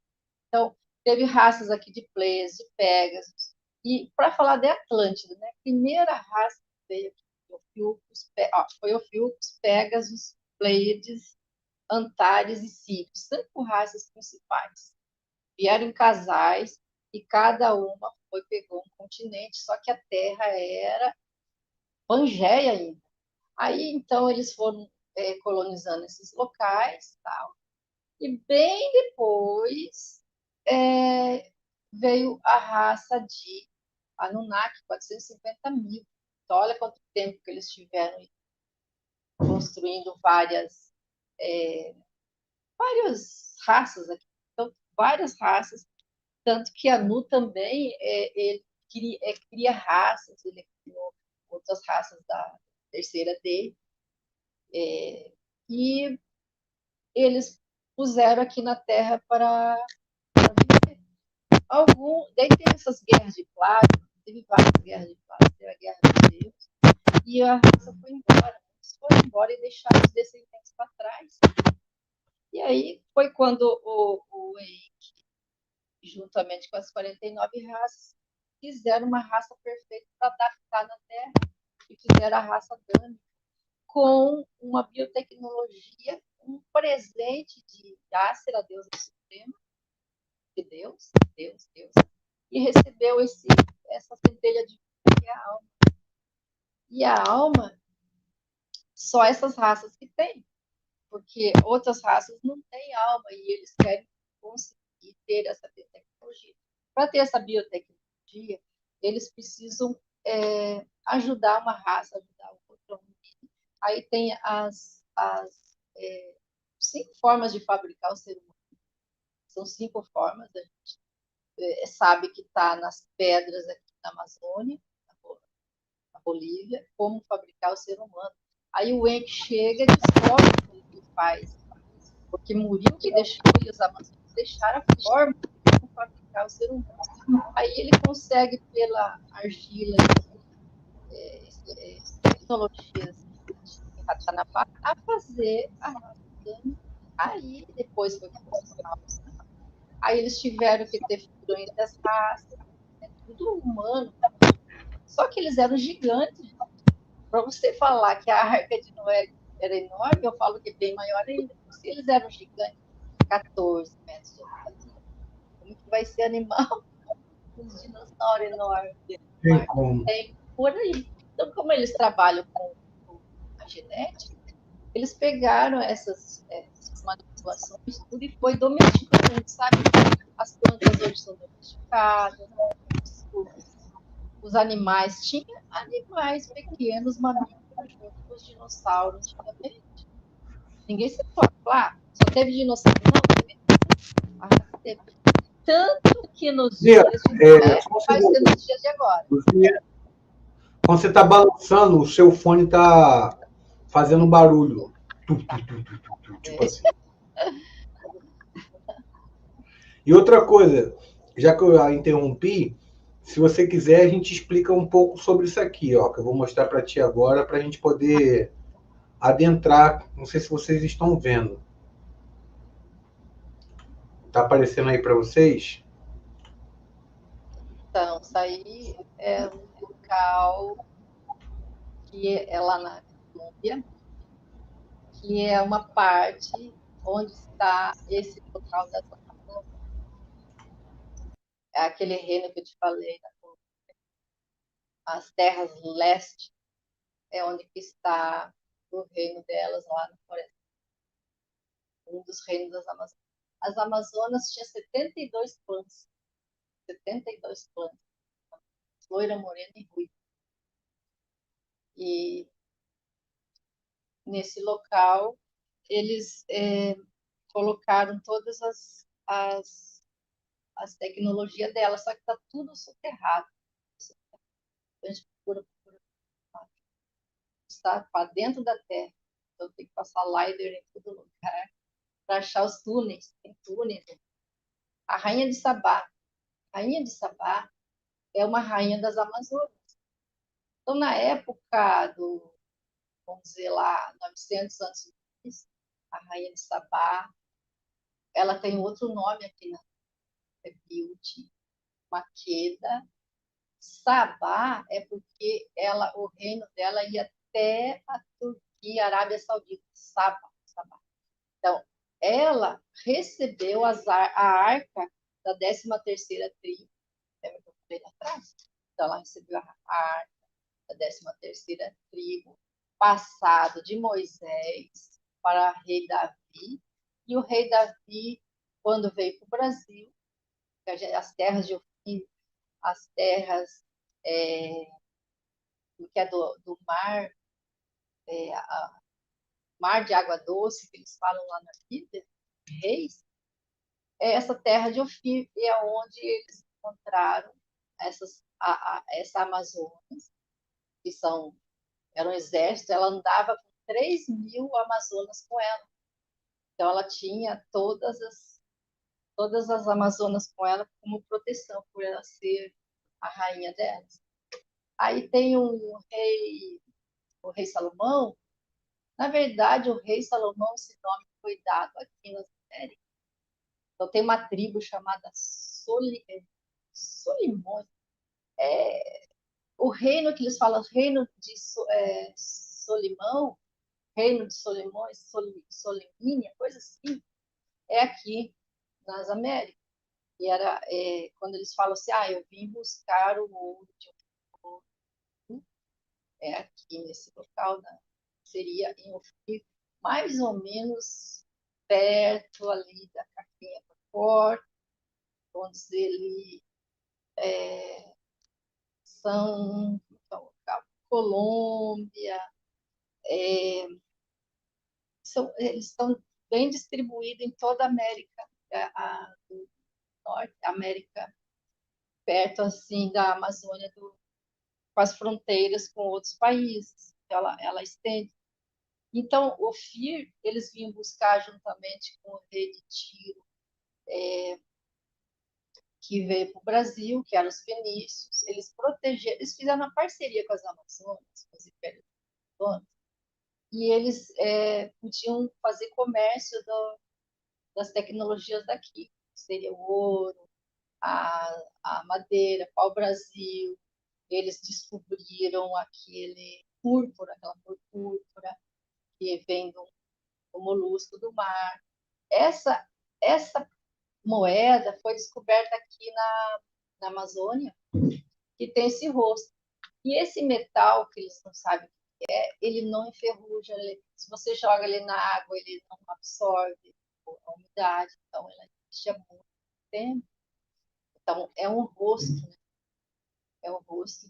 Então, teve raças aqui de Pleiades, de Pégasus. E para falar de Atlântida, né? A primeira raça que veio aqui foi Ophiuchus, Pégasus, Pleiades, Antares e Sírios. 5 raças principais. Vieram em casais e cada uma pegou um continente, só que a Terra era Pangeia ainda. Aí, então, eles foram colonizando esses locais, tal. E bem depois veio a raça de Anunnaki, 450 mil. Então, olha quanto tempo que eles tiveram construindo várias raças aqui. Então, várias raças, tanto que Anu também ele cria raças, ele criou outras raças da terceira D, e eles puseram aqui na Terra para viver. Daí teve essas guerras de plasma, teve várias guerras de plasma, teve a Guerra de Deus, e a raça foi embora. Eles foram embora e deixaram os descendentes para trás. E aí foi quando o Henrique, juntamente com as 49 raças, fizeram uma raça perfeita para adaptar na Terra e fizeram a raça Dani com uma biotecnologia, um presente de Yasser, a deusa suprema, de Deus, e recebeu essa centelha de que é a alma. E a alma, só essas raças que têm, porque outras raças não têm alma e eles querem conseguir ter essa biotecnologia. Para ter essa biotecnologia, eles precisam ajudar uma raça, ajudar outra. Aí tem as 5 formas de fabricar o ser humano. São 5 formas. A gente sabe que está nas pedras aqui na Amazônia, na Bolívia, como fabricar o ser humano. Aí o Enki chega e descobre o que faz, porque Muriel que deixou e os amazônicos deixaram a forma de como fabricar o ser humano. Aí ele consegue, pela argila, tecnologias a fazer a raça. Aí depois foi aí eles tiveram que ter filho entre as raças, tudo humano. Só que eles eram gigantes. Para você falar que a Arca de Noé era enorme, eu falo que é bem maior ainda. Se eles eram gigantes, 14 metros de altura, como que vai ser animal? Os dinossauros enormes. Tem como. Tem por aí. Então, como eles trabalham com a genética, eles pegaram essas manipulações tudo e foi domesticando, sabe? As plantas hoje são domesticadas, os animais, tinha animais pequenos, mamíferos, junto com os dinossauros antigamente. Ninguém se pode falar, só teve dinossauro, não, teve. Tanto que nos dias de Noé vai ser nos dias de agora. Quando você está balançando, o seu fone está fazendo barulho. Tipo assim. E outra coisa, já que eu a interrompi, se você quiser, a gente explica um pouco sobre isso aqui, ó, que eu vou mostrar para ti agora, para a gente poder adentrar. Não sei se vocês estão vendo. Tá aparecendo aí para vocês? Então, isso aí é um local que é lá na Colômbia, que é uma parte onde está esse local das Amazonas. É aquele reino que eu te falei, as terras leste, é onde está o reino delas lá na floresta. Um dos reinos das Amazonas. As Amazonas tinha 72 clãs. 72 clãs. Loira, morena e ruiva. E nesse local, eles colocaram todas as as tecnologias dela, só que está tudo soterrado. A gente procura está para dentro da Terra. Então tem que passar LiDAR em todo lugar para achar os túneis. Tem túneis. A Rainha de Sabá. A Rainha de Sabá é uma rainha das Amazonas. Então, na época do, vamos dizer lá, 900 a.C., a Rainha de Sabá, ela tem outro nome aqui na Beauty, Maqueda. Sabá é porque o reino dela ia até a Turquia, Arábia Saudita. Sabá, Sabá. Então, ela recebeu a arca da 13ª tribo, lembra que eu falei lá atrás? Então, ela recebeu a arca da 13ª tribo, passado de Moisés para o rei Davi, e o rei Davi, quando veio para o Brasil, as terras de Ofim, as terras que é do mar, mar de água doce, que eles falam lá na Bíblia, Reis, essa terra de Ofir, e é onde eles encontraram essa Amazonas, que era um exército, ela andava com 3.000 Amazonas com ela. Então, ela tinha todas as Amazonas com ela como proteção, por ela ser a rainha delas. Aí tem o rei Salomão. Na verdade, o rei Salomão, esse nome foi dado aqui nas Américas. Então, tem uma tribo chamada Solimões. O reino que eles falam, reino de Solimão, reino de Solimões, Solimínia, coisa assim, é aqui nas Américas. E era quando eles falam assim, eu vim buscar o ouro de ouro, é aqui nesse local, né? Seria em Ofir, mais ou menos perto ali da Capinha do Porto, onde ele são Colômbia, eles estão bem distribuídos em toda a América do Norte, América, perto assim da Amazônia, com as fronteiras com outros países. Ela estende. Então, o FIR, eles vinham buscar juntamente com o rei de Tiro, que veio para o Brasil, que eram os fenícios. Eles protegeram, eles fizeram uma parceria com as Amazonas, com os impérios amazonas, e eles podiam fazer comércio das tecnologias daqui, que seria o ouro, a madeira, pau-brasil. Eles descobriram aquela púrpura que vem do molusco do mar. Essa moeda foi descoberta aqui na Amazônia, que tem esse rosto. E esse metal, que eles não sabem o que é, ele não enferruja. Se você joga ele na água, ele não absorve a umidade. Então, ele existe há muito tempo. Então, é um rosto, né? É o rosto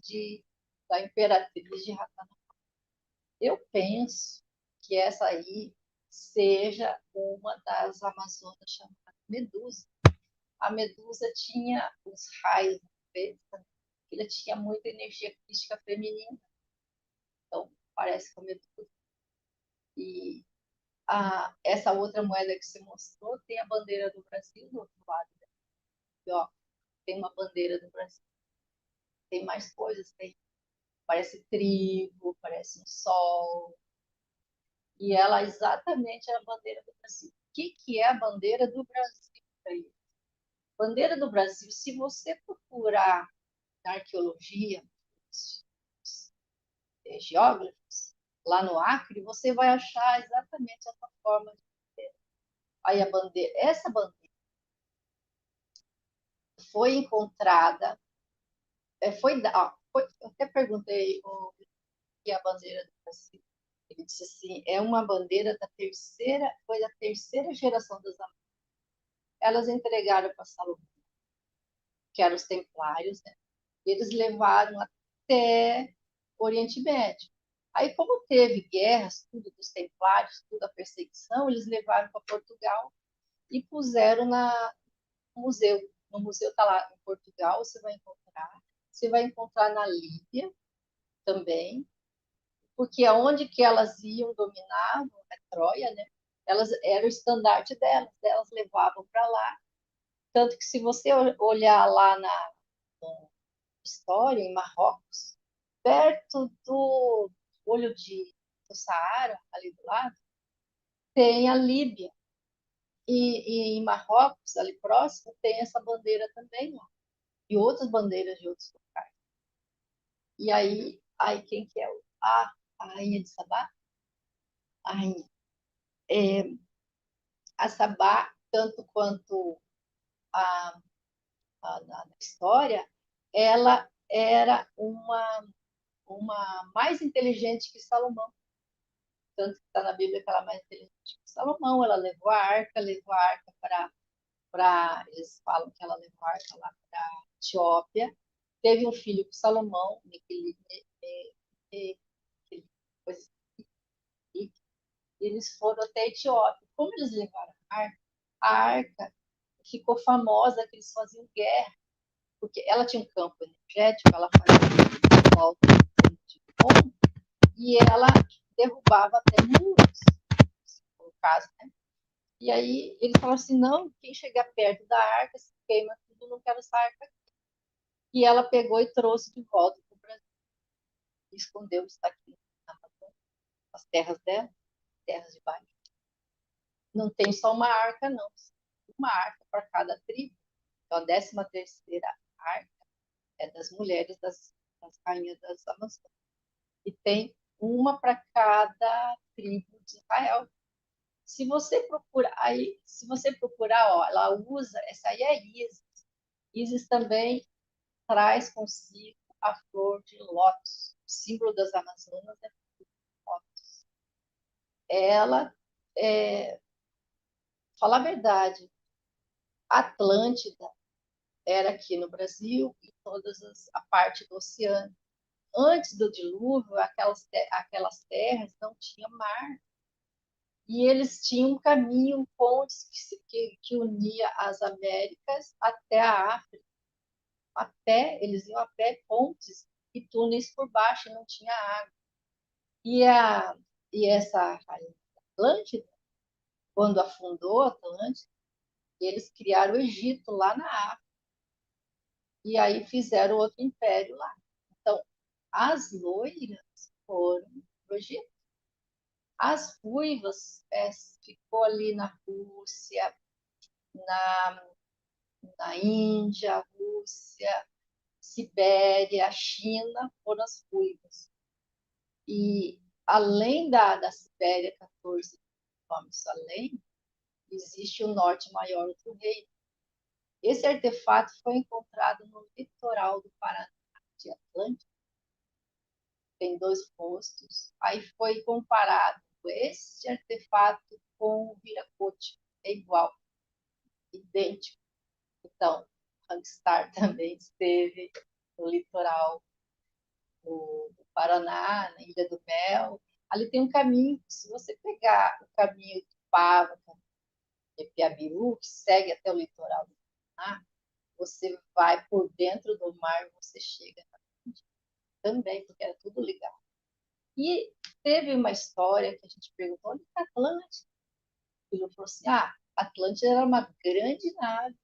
da imperatriz de Ratanapá. Eu penso que essa aí seja uma das Amazonas chamada Medusa. A Medusa tinha os raios na cabeça, ela tinha muita energia crística feminina. Então, parece com a Medusa. E essa outra moeda que você mostrou tem a bandeira do Brasil do outro lado. E, ó, tem uma bandeira do Brasil. Tem mais coisas, parece trigo, parece um sol. E ela exatamente é a bandeira do Brasil. O que é a bandeira do Brasil? Bandeira do Brasil, se você procurar na arqueologia, geógrafos, lá no Acre, você vai achar exatamente essa forma de bandeira. Aí essa bandeira foi encontrada, eu até perguntei o que é a bandeira do Brasil. Ele disse assim, é uma bandeira foi da terceira geração das Américas. Elas entregaram para Salomão, que eram os templários, né? Eles levaram até o Oriente Médio. Aí, como teve guerras, tudo dos templários, tudo a perseguição, eles levaram para Portugal e puseram museu. No museu está lá em Portugal, você vai encontrar. Você vai encontrar na Líbia também, porque aonde que elas iam dominar, a Troia, né? Elas era o estandarte delas, elas levavam para lá. Tanto que se você olhar lá na história, em Marrocos, perto do olho do Saara, ali do lado, tem a Líbia. E em Marrocos, ali próximo, tem essa bandeira também lá. E outras bandeiras de outros locais. E aí quem que é? A rainha de Sabá? A rainha. A Sabá, tanto quanto na história, ela era uma mais inteligente que Salomão. Tanto que está na Bíblia que ela é mais inteligente que Salomão. Ela levou a arca eles falam que ela levou a arca lá para a Etiópia. Teve um filho com Salomão, e eles foram até a Etiópia. Como eles levaram a arca ficou famosa que eles faziam guerra, porque ela tinha um campo energético, ela fazia volta de bomba, e ela derrubava até muros, no caso, né? E aí eles falaram assim, não, quem chegar perto da arca se queima tudo, não quero essa arca aqui. E ela pegou e trouxe de volta para o Brasil. E escondeu, está aqui nas terras dela, terras de baixo. Não tem só uma arca, não. Uma arca para cada tribo. Então, a 13ª arca é das mulheres das rainhas das Amazonas. E tem uma para cada tribo de Israel. Se você procurar, ó, ela usa, essa aí é Isis. Isis também traz consigo a flor de lótus. O símbolo das Amazonas é lótus. Ela, falar a verdade, Atlântida era aqui no Brasil e a parte do oceano. Antes do dilúvio, aquelas terras não tinham mar. E eles tinham um caminho, pontes que unia as Américas até a África. Eles iam a pé, pontes e túneis por baixo, e não tinha água. E essa Atlântida, quando afundou a Atlântida, eles criaram o Egito lá na África. E aí fizeram outro império lá. Então, as loiras foram para o Egito. As ruivas ficou ali na Rússia, na Índia, Rússia, Sibéria, China, foram as ruivas. E além da Sibéria, 14 quilômetros além, existe o norte maior do reino. Esse artefato foi encontrado no litoral do Paraná, de Atlântico, tem 2 postos. Aí foi comparado esse artefato com o Viracocha, é igual, idêntico. Então, Rangstar também esteve no litoral do Paraná, na Ilha do Mel. Ali tem um caminho, se você pegar o caminho de Pávoa, de Piabiru, que segue até o litoral do Paraná, você vai por dentro do mar, você chega também, porque era tudo ligado. E teve uma história que a gente perguntou, onde está Atlântida? Ele falou assim, Atlântida era uma grande nave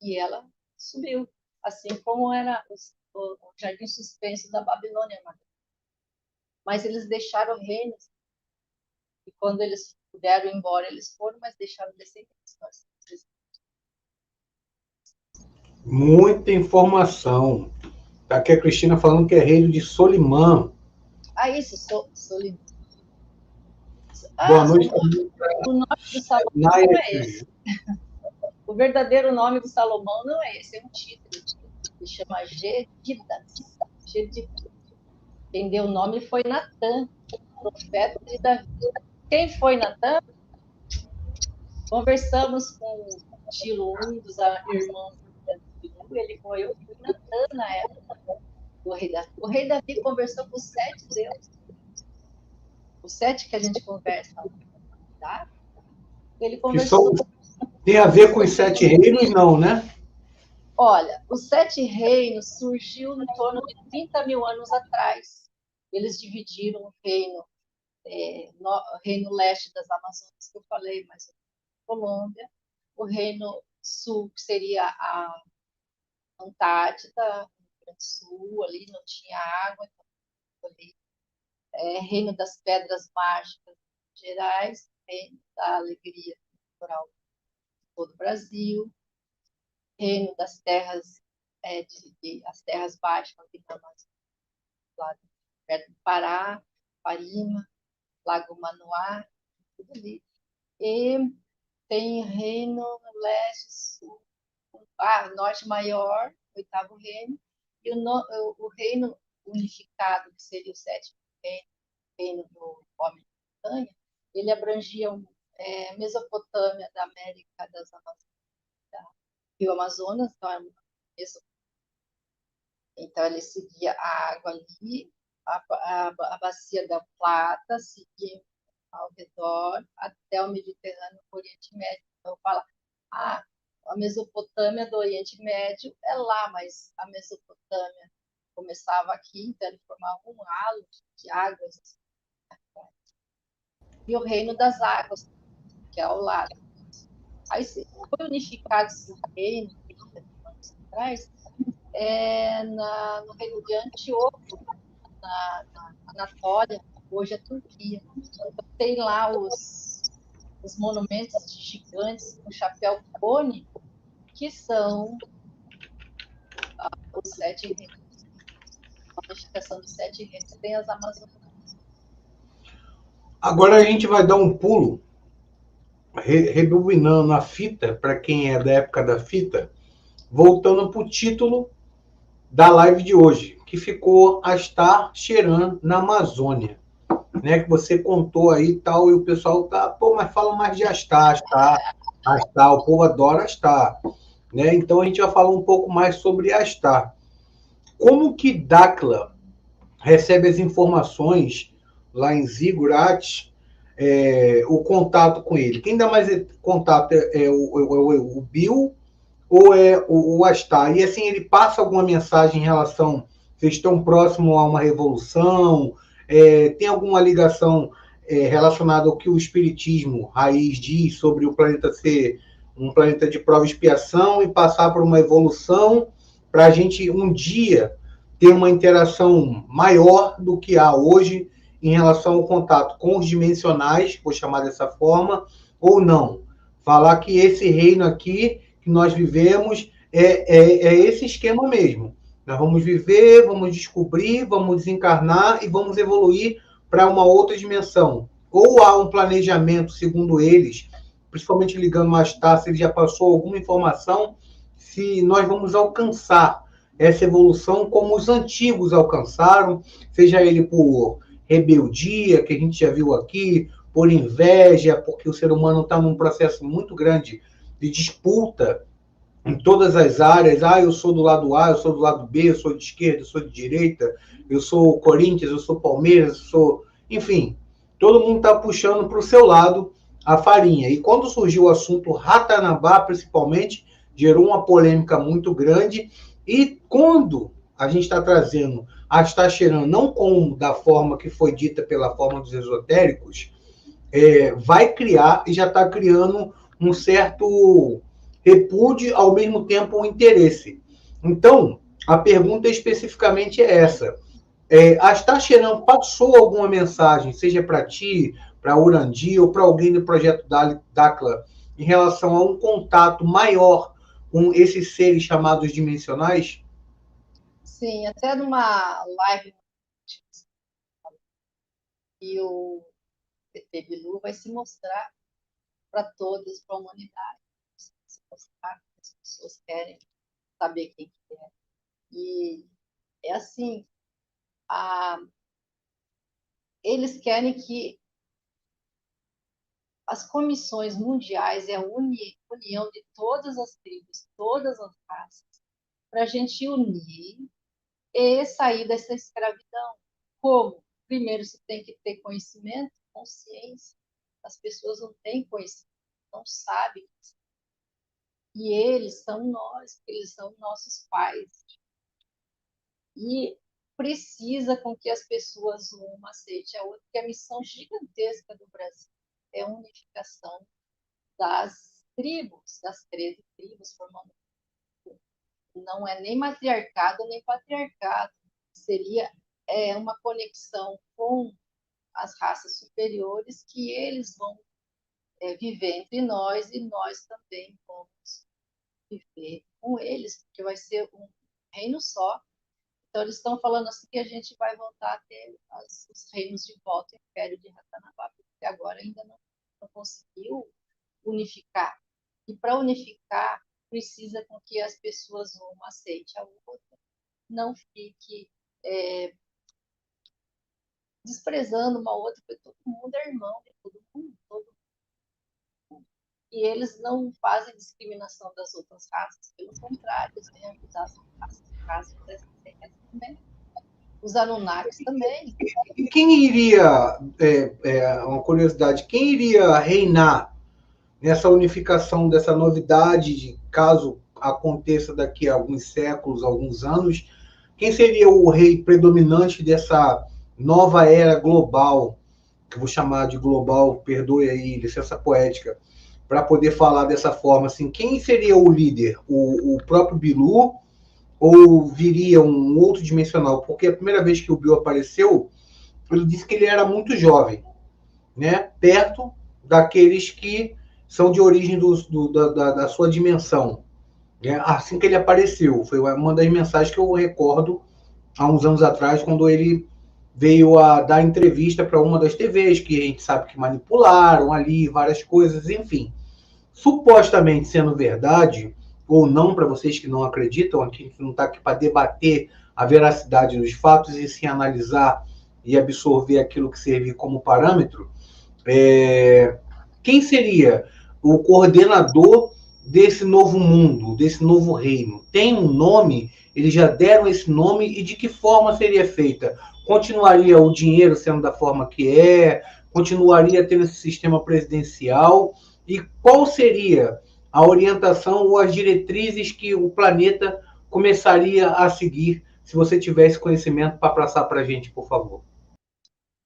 e ela subiu, assim como era o jardim suspenso da Babilônia. Mas eles deixaram reinos, e quando eles puderam ir embora, eles foram, mas deixaram descendentes. Muita informação. Tá aqui a Cristina falando que é reino de Solimã. Isso, Solimã. Boa noite. O nome do Salomão não é esse. O verdadeiro nome do Salomão não é esse, é um título. Ele chama Gedidas. Quem deu o nome foi Natã, profeta de Davi. Quem foi Natã? Conversamos com o Tilo, um dos irmãos do Tilo, ele foi Natã na época do rei Davi. O rei Davi conversou com os 7 deuses. Os 7 que a gente conversa, tá? Ele conversou Tem a ver com os sete reinos, não, né? Olha, os sete reinos surgiu em torno de 30 mil anos atrás. Eles dividiram o reino, reino leste das Amazonas, que eu falei, mas Colômbia, o reino sul, que seria a Antártida, Rio Grande do Sul, ali não tinha água, então, ali, reino das pedras mágicas gerais, reino da alegria cultural de todo o Brasil, reino das terras, as terras baixas, ali na Amazônia, lá perto do Pará, Parima, Lago Manoá, tudo ali. E tem reino leste, sul, norte maior, oitavo reino, e o reino unificado, que seria o sétimo reino, reino do homem de montanha, ele abrangia Mesopotâmia da América das Amazonas, Rio Amazonas, então ele seguia a água ali, a bacia da Plata, seguia ao redor até o Mediterrâneo, o Oriente Médio. Então fala, a Mesopotâmia do Oriente Médio é lá, mas a Mesopotâmia começava aqui, então ele formava um halo de águas. E o reino das águas, que é ao lado. Aí foi unificado esse reino, atrás, no reino de Antíoco, na Anatólia, hoje é Turquia. Então, tem lá os monumentos de gigantes com chapéu cone, que são os sete reinos. A unificação dos sete reinos tem as Amazonas. Agora a gente vai dar um pulo, rebobinando a fita, para quem é da época da fita, voltando para o título da live de hoje, que ficou Astar Cheran na Amazônia, né? Que você contou aí e tal, e o pessoal tá, pô, mas fala mais de Astar, Astar, Astar, o povo adora Astar, né? Então a gente vai falar um pouco mais sobre Astar. Como que Dakla recebe as informações lá em Ziggurat, o contato com ele? Quem dá mais contato o Bill ou é o Astar? E assim, ele passa alguma mensagem em relação, vocês estão próximos a uma revolução, tem alguma ligação relacionada ao que o espiritismo raiz diz sobre o planeta ser um planeta de prova e expiação e passar por uma evolução para a gente um dia ter uma interação maior do que há hoje em relação ao contato com os dimensionais, vou chamar dessa forma, ou não. Falar que esse reino aqui que nós vivemos é esse esquema mesmo. Nós vamos viver, vamos descobrir, vamos desencarnar e vamos evoluir para uma outra dimensão. Ou há um planejamento, segundo eles, principalmente ligando mais tarde, se ele já passou alguma informação, se nós vamos alcançar essa evolução como os antigos alcançaram, seja ele por rebeldia, que a gente já viu aqui, por inveja, porque o ser humano está num processo muito grande de disputa em todas as áreas. Eu sou do lado A, eu sou do lado B, eu sou de esquerda, eu sou de direita, eu sou Corinthians, eu sou Palmeiras, eu sou... Enfim, todo mundo está puxando para o seu lado a farinha. E quando surgiu o assunto Ratanabá, principalmente, gerou uma polêmica muito grande. E quando a gente está trazendo a Astaxerã, não como da forma que foi dita pela forma dos esotéricos, vai criar e já está criando um certo repúdio, ao mesmo tempo um interesse. Então, a pergunta especificamente é essa. Astaxerã passou alguma mensagem, seja para ti, para Urandi ou para alguém do projeto Dakla, em relação a um contato maior com esses seres chamados dimensionais? Sim, até numa live que o PT Bilu vai se mostrar para todos, para a humanidade. Se mostrar, as pessoas querem saber quem que é. E é assim, eles querem que as comissões mundiais é a união de todas as tribos, todas as raças, para a gente unir e sair dessa escravidão. Como? Primeiro, você tem que ter conhecimento, consciência. As pessoas não têm conhecimento, não sabem. E eles são nós, eles são nossos pais. E precisa com que as pessoas uma aceite a outra, porque a missão gigantesca do Brasil é a unificação das tribos, das 13 tribos, formando. Não é nem matriarcado nem patriarcado, seria uma conexão com as raças superiores que eles vão viver entre nós e nós também vamos viver com eles, porque vai ser um reino só. Então, eles estão falando assim que a gente vai voltar a ter os reinos de volta, o Império de Ratanabá, porque agora ainda não conseguiu unificar. E para unificar, precisa com que as pessoas uma aceite a outra, não fique desprezando uma outra, porque todo mundo é irmão de todo mundo. E eles não fazem discriminação das outras raças, pelo contrário, eles vêm ajudar as raças também. Os Anunnakis também. E quem iria, uma curiosidade, quem iria reinar nessa unificação, dessa novidade, de caso aconteça daqui a alguns séculos, alguns anos, quem seria o rei predominante dessa nova era global, que eu vou chamar de global, perdoe aí, licença poética, para poder falar dessa forma, assim, quem seria o líder? O próprio Bilu ou viria um outro dimensional? Porque a primeira vez que o Bill apareceu, ele disse que ele era muito jovem, né? Perto daqueles que são de origem da sua dimensão. Né? Assim que ele apareceu, foi uma das mensagens que eu recordo há uns anos atrás, quando ele veio a dar entrevista para uma das TVs, que a gente sabe que manipularam ali várias coisas, enfim. Supostamente sendo verdade, ou não, para vocês que não acreditam, aqui a gente não está aqui para debater a veracidade dos fatos e sim analisar e absorver aquilo que servir como parâmetro, quem seria o coordenador desse novo mundo, desse novo reino? Tem um nome? Eles já deram esse nome e de que forma seria feita? Continuaria o dinheiro sendo da forma que é? Continuaria tendo esse sistema presidencial? E qual seria a orientação ou as diretrizes que o planeta começaria a seguir, se você tivesse conhecimento para passar para a gente, por favor?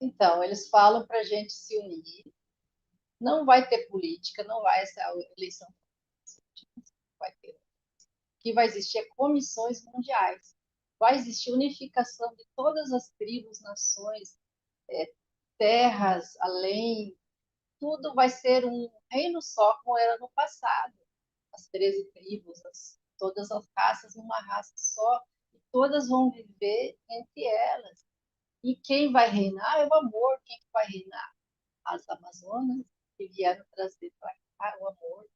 Então, eles falam para a gente se unir. Não vai ter política, não vai essa eleição. Vai ter. O que vai existir é comissões mundiais. Vai existir unificação de todas as tribos, nações, terras, além. Tudo vai ser um reino só, como era no passado. As 13 tribos, todas as raças numa raça só, e todas vão viver entre elas. E quem vai reinar é o amor. Quem vai reinar? As Amazonas, que vieram trazer para cá o amor,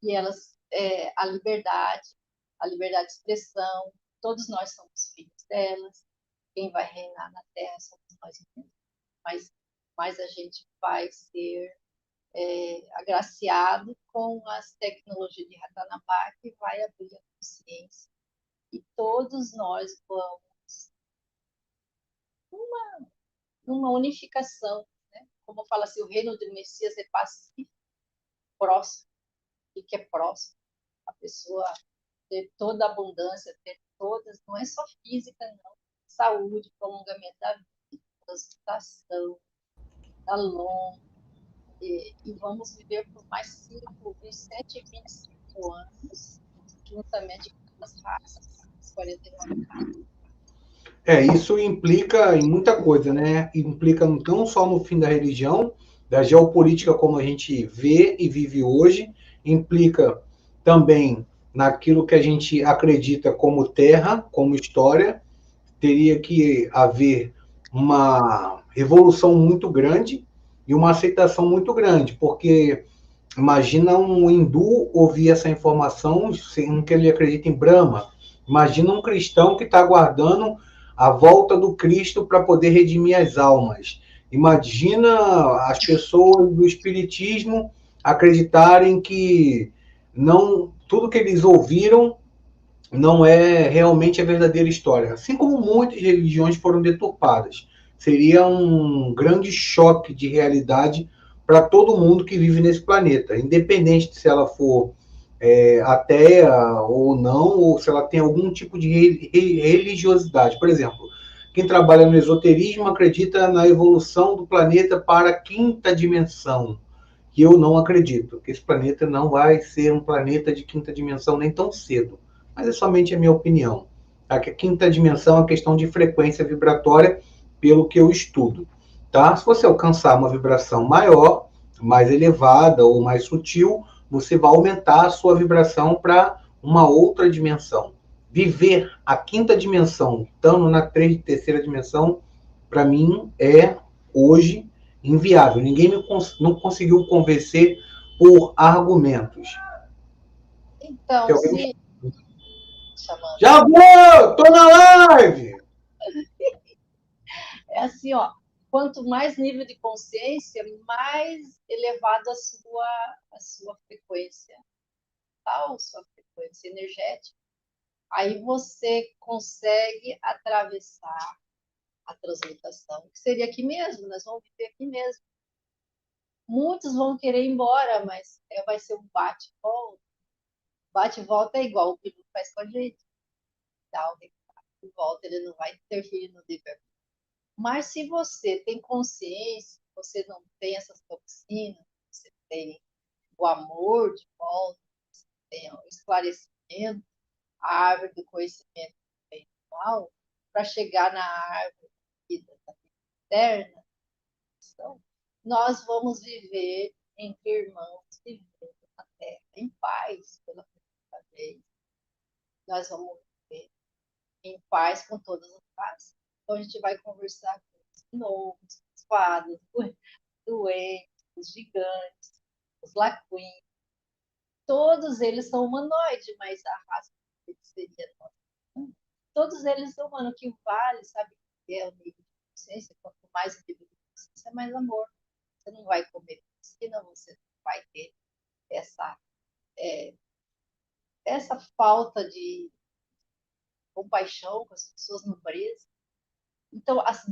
e elas, a liberdade de expressão, todos nós somos filhos delas. Quem vai reinar na Terra somos nós mesmos, mas a gente vai ser agraciado com as tecnologias de Ratanabá, que vai abrir a consciência. E todos nós vamos numa unificação, né? Como fala assim, o reino do Messias é pacífico, próximo. O que é próximo? A pessoa ter toda a abundância, ter todas, não é só física, não. Saúde, prolongamento da vida, transmutação, da longa. E vamos viver por mais 125 anos, juntamente com as raças, as 49 raças. Isso implica em muita coisa, né? Implica não só no fim da religião, da geopolítica como a gente vê e vive hoje, implica também naquilo que a gente acredita como terra, como história. Teria que haver uma revolução muito grande e uma aceitação muito grande, porque imagina um hindu ouvir essa informação, sendo que ele acredita em Brahma. Imagina um cristão que está aguardando a volta do Cristo para poder redimir as almas. Imagina as pessoas do espiritismo acreditarem que não tudo que eles ouviram não é realmente a verdadeira história. Assim como muitas religiões foram deturpadas. Seria um grande choque de realidade para todo mundo que vive nesse planeta, independente de se ela for ateia ou não, ou se ela tem algum tipo de religiosidade. Por exemplo, quem trabalha no esoterismo acredita na evolução do planeta para a quinta dimensão, que eu não acredito, que esse planeta não vai ser um planeta de quinta dimensão nem tão cedo. Mas é somente a minha opinião. Tá? Que a quinta dimensão é uma questão de frequência vibratória, pelo que eu estudo. Tá? Se você alcançar uma vibração maior, mais elevada ou mais sutil, você vai aumentar a sua vibração para uma outra dimensão. Viver a quinta dimensão, estando na terceira dimensão, para mim é hoje inviável. Ninguém não conseguiu convencer por argumentos. Então, se chamando, Já vou! Tô na live! é assim, ó, quanto mais nível de consciência, mais elevado a sua frequência, tal, sua frequência energética. Aí você consegue atravessar a transmutação, que seria aqui mesmo, nós vamos viver aqui mesmo. Muitos vão querer ir embora, mas vai ser um bate-volta. Bate-volta é igual o piloto faz com a gente. Dá o de volta, ele não vai interferir no livre. Mas se você tem consciência, você não tem essas toxinas, você tem o amor de volta, você tem o esclarecimento, a árvore do conhecimento espiritual, para chegar na árvore da vida eterna, então, nós vamos viver entre irmãos, vivendo na Terra em paz pela primeira vez. Nós vamos viver em paz com todas as raças. Então, a gente vai conversar com os gnomos, os fadas, os doentes, os gigantes, os laquins. Todos eles são humanoides, mas a raça deles seria nossa. Todos eles são humanos. O que vale, sabe, que é o nível de consciência. Quanto mais o nível de consciência, mais amor. Você não vai comer piscina, você não vai ter essa, é, essa falta de compaixão com as pessoas nobres. Então, as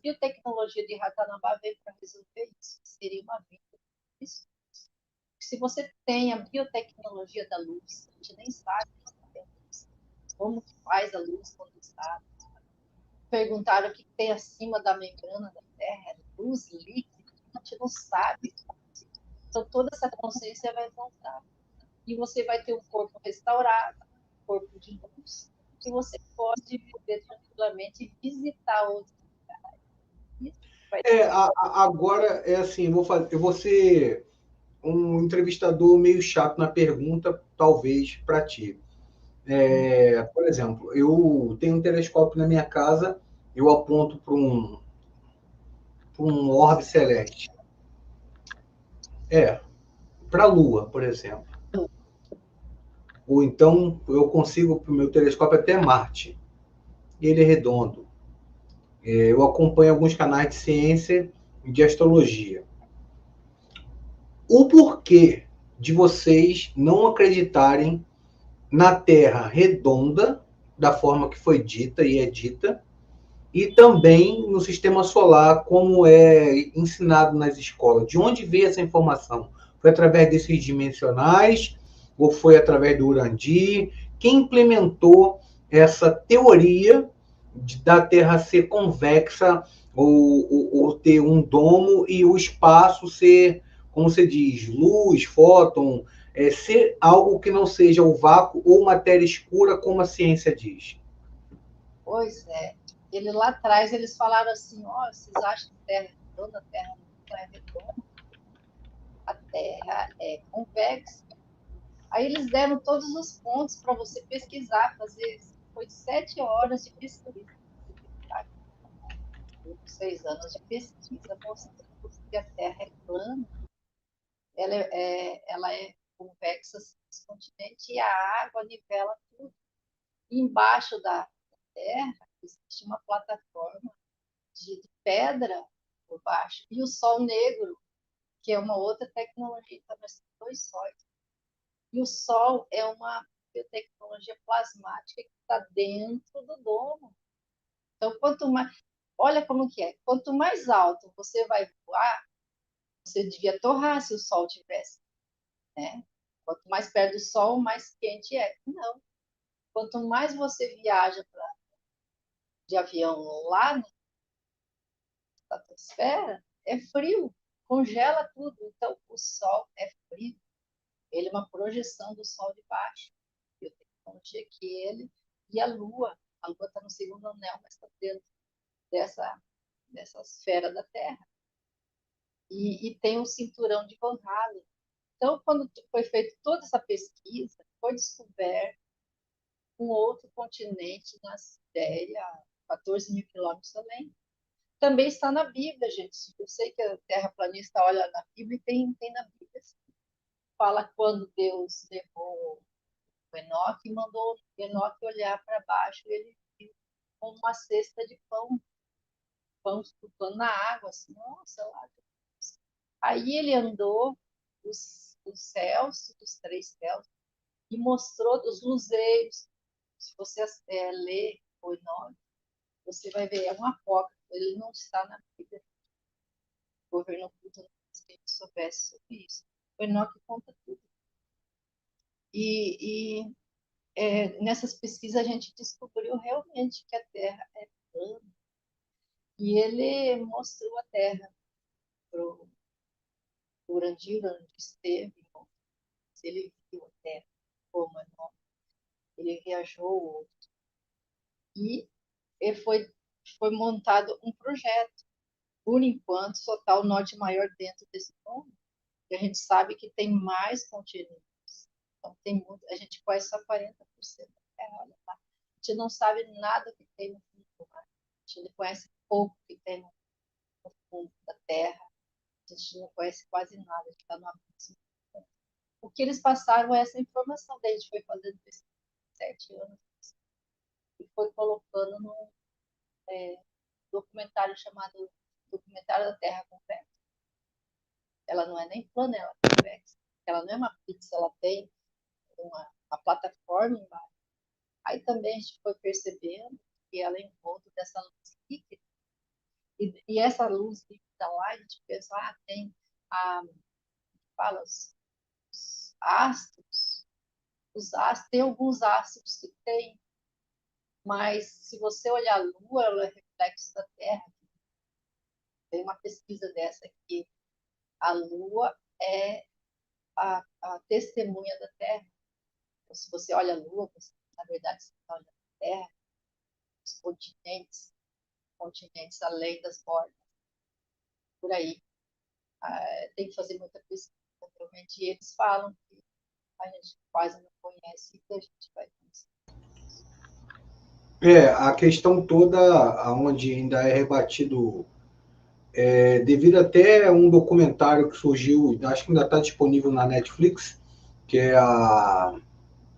biotecnologias de Ratanabá veio para resolver isso. Seria uma vida. Isso. Se você tem a biotecnologia da luz, a gente nem sabe como que faz a luz condensada. Perguntaram o que tem acima da membrana da Terra, luz líquida, a gente não sabe. Então, toda essa consciência vai voltar. E você vai ter um corpo restaurado, um corpo de luz, e você pode viver tranquilamente e visitar outros lugares. Agora é assim, eu vou ser um entrevistador meio chato na pergunta, talvez, para ti. Por exemplo, eu tenho um telescópio na minha casa, eu aponto para um orbe celeste. Para a Lua, por exemplo. Ou então eu consigo para o meu telescópio até Marte. E ele é redondo. Eu acompanho alguns canais de ciência e de astrologia. O porquê de vocês não acreditarem na Terra redonda, da forma que foi dita e é dita, e também no sistema solar, como é ensinado nas escolas. De onde veio essa informação? Foi através desses dimensionais ou foi através do Urandi? Quem implementou essa teoria da Terra ser convexa ou ter um domo e o espaço ser, como você diz, luz, fóton, ser algo que não seja o vácuo ou matéria escura, como a ciência diz? Pois é. Ele lá atrás, eles falaram assim, vocês acham que a Terra é redonda? A Terra não é redonda. A Terra é convexa. Aí eles deram todos os pontos para você pesquisar, fazer. Foi 7 horas de pesquisa. 6 anos de pesquisa mostrando que a Terra é plana, ela é convexa esse continente e a água nivela tudo. E embaixo da Terra existe uma plataforma de pedra por baixo e o Sol negro, que é uma outra tecnologia, então nós temos 2 sóis. E o Sol é uma biotecnologia plasmática que está dentro do domo. Então, quanto mais. Olha como que é. Quanto mais alto você vai voar, você devia torrar se o Sol tivesse, né? Quanto mais perto do Sol, mais quente é. Não. Quanto mais você viaja de avião lá na estratosfera, é frio, congela tudo. Então, o Sol é frio. Ele é uma projeção do Sol de baixo. Eu tecnologia que ele e a Lua está no segundo anel, mas está dentro dessa esfera da Terra. E tem um cinturão de Van Allen. Então, quando foi feita toda essa pesquisa, foi descoberto um outro continente na Sibéria, 14 mil quilômetros além. Também está na Bíblia, gente. Eu sei que a terraplanista olha na Bíblia e tem na Bíblia. Fala quando Deus levou o Enoque e mandou o Enoque olhar para baixo e ele viu uma cesta de pão flutuando na água. Assim, nossa, lá. Aí ele andou os céus, os 3 céus, e mostrou os luzeiros. Se você ler o Enoque, você vai ver, é uma foto. Ele não está na Bíblia. O governo oculto não quis que a gente soubesse sobre isso. O Enoque conta tudo. Nessas pesquisas a gente descobriu realmente que a Terra é plana. E ele mostrou a Terra para o Urandir, onde esteve. Ele viu a Terra como é nova. Ele viajou e foi montado um projeto. Por enquanto, só está o norte maior dentro desse mundo. E a gente sabe que tem mais continentes. Então, a gente conhece só 40% da Terra. Olha lá. A gente não sabe nada que tem no fundo do mar. A gente conhece pouco que tem no fundo da Terra. A gente não conhece quase nada. A gente está no abismo. O que eles passaram é essa informação. Daí a gente foi fazendo isso 7 anos e foi colocando num documentário chamado Documentário da Terra Convexa. Ela não é nem plana, ela é convexa. Ela não é uma pizza, ela tem uma plataforma embaixo. Aí também a gente foi percebendo que ela é em volta dessa luz líquida. E essa luz líquida lá, a gente pensa, tem os ácidos. Tem alguns ácidos que tem, mas se você olhar a Lua, ela é reflexo da Terra. Tem uma pesquisa dessa aqui. A Lua é a testemunha da Terra. Então, se você olha a Lua, na verdade, você está olhando a Terra, os continentes além das bordas. Por aí. Tem que fazer muita pesquisa, realmente. E eles falam que a gente quase não conhece e que a gente vai conhecer. A questão toda, onde ainda é rebatido, devido até a um documentário que surgiu, acho que ainda está disponível na Netflix, que é a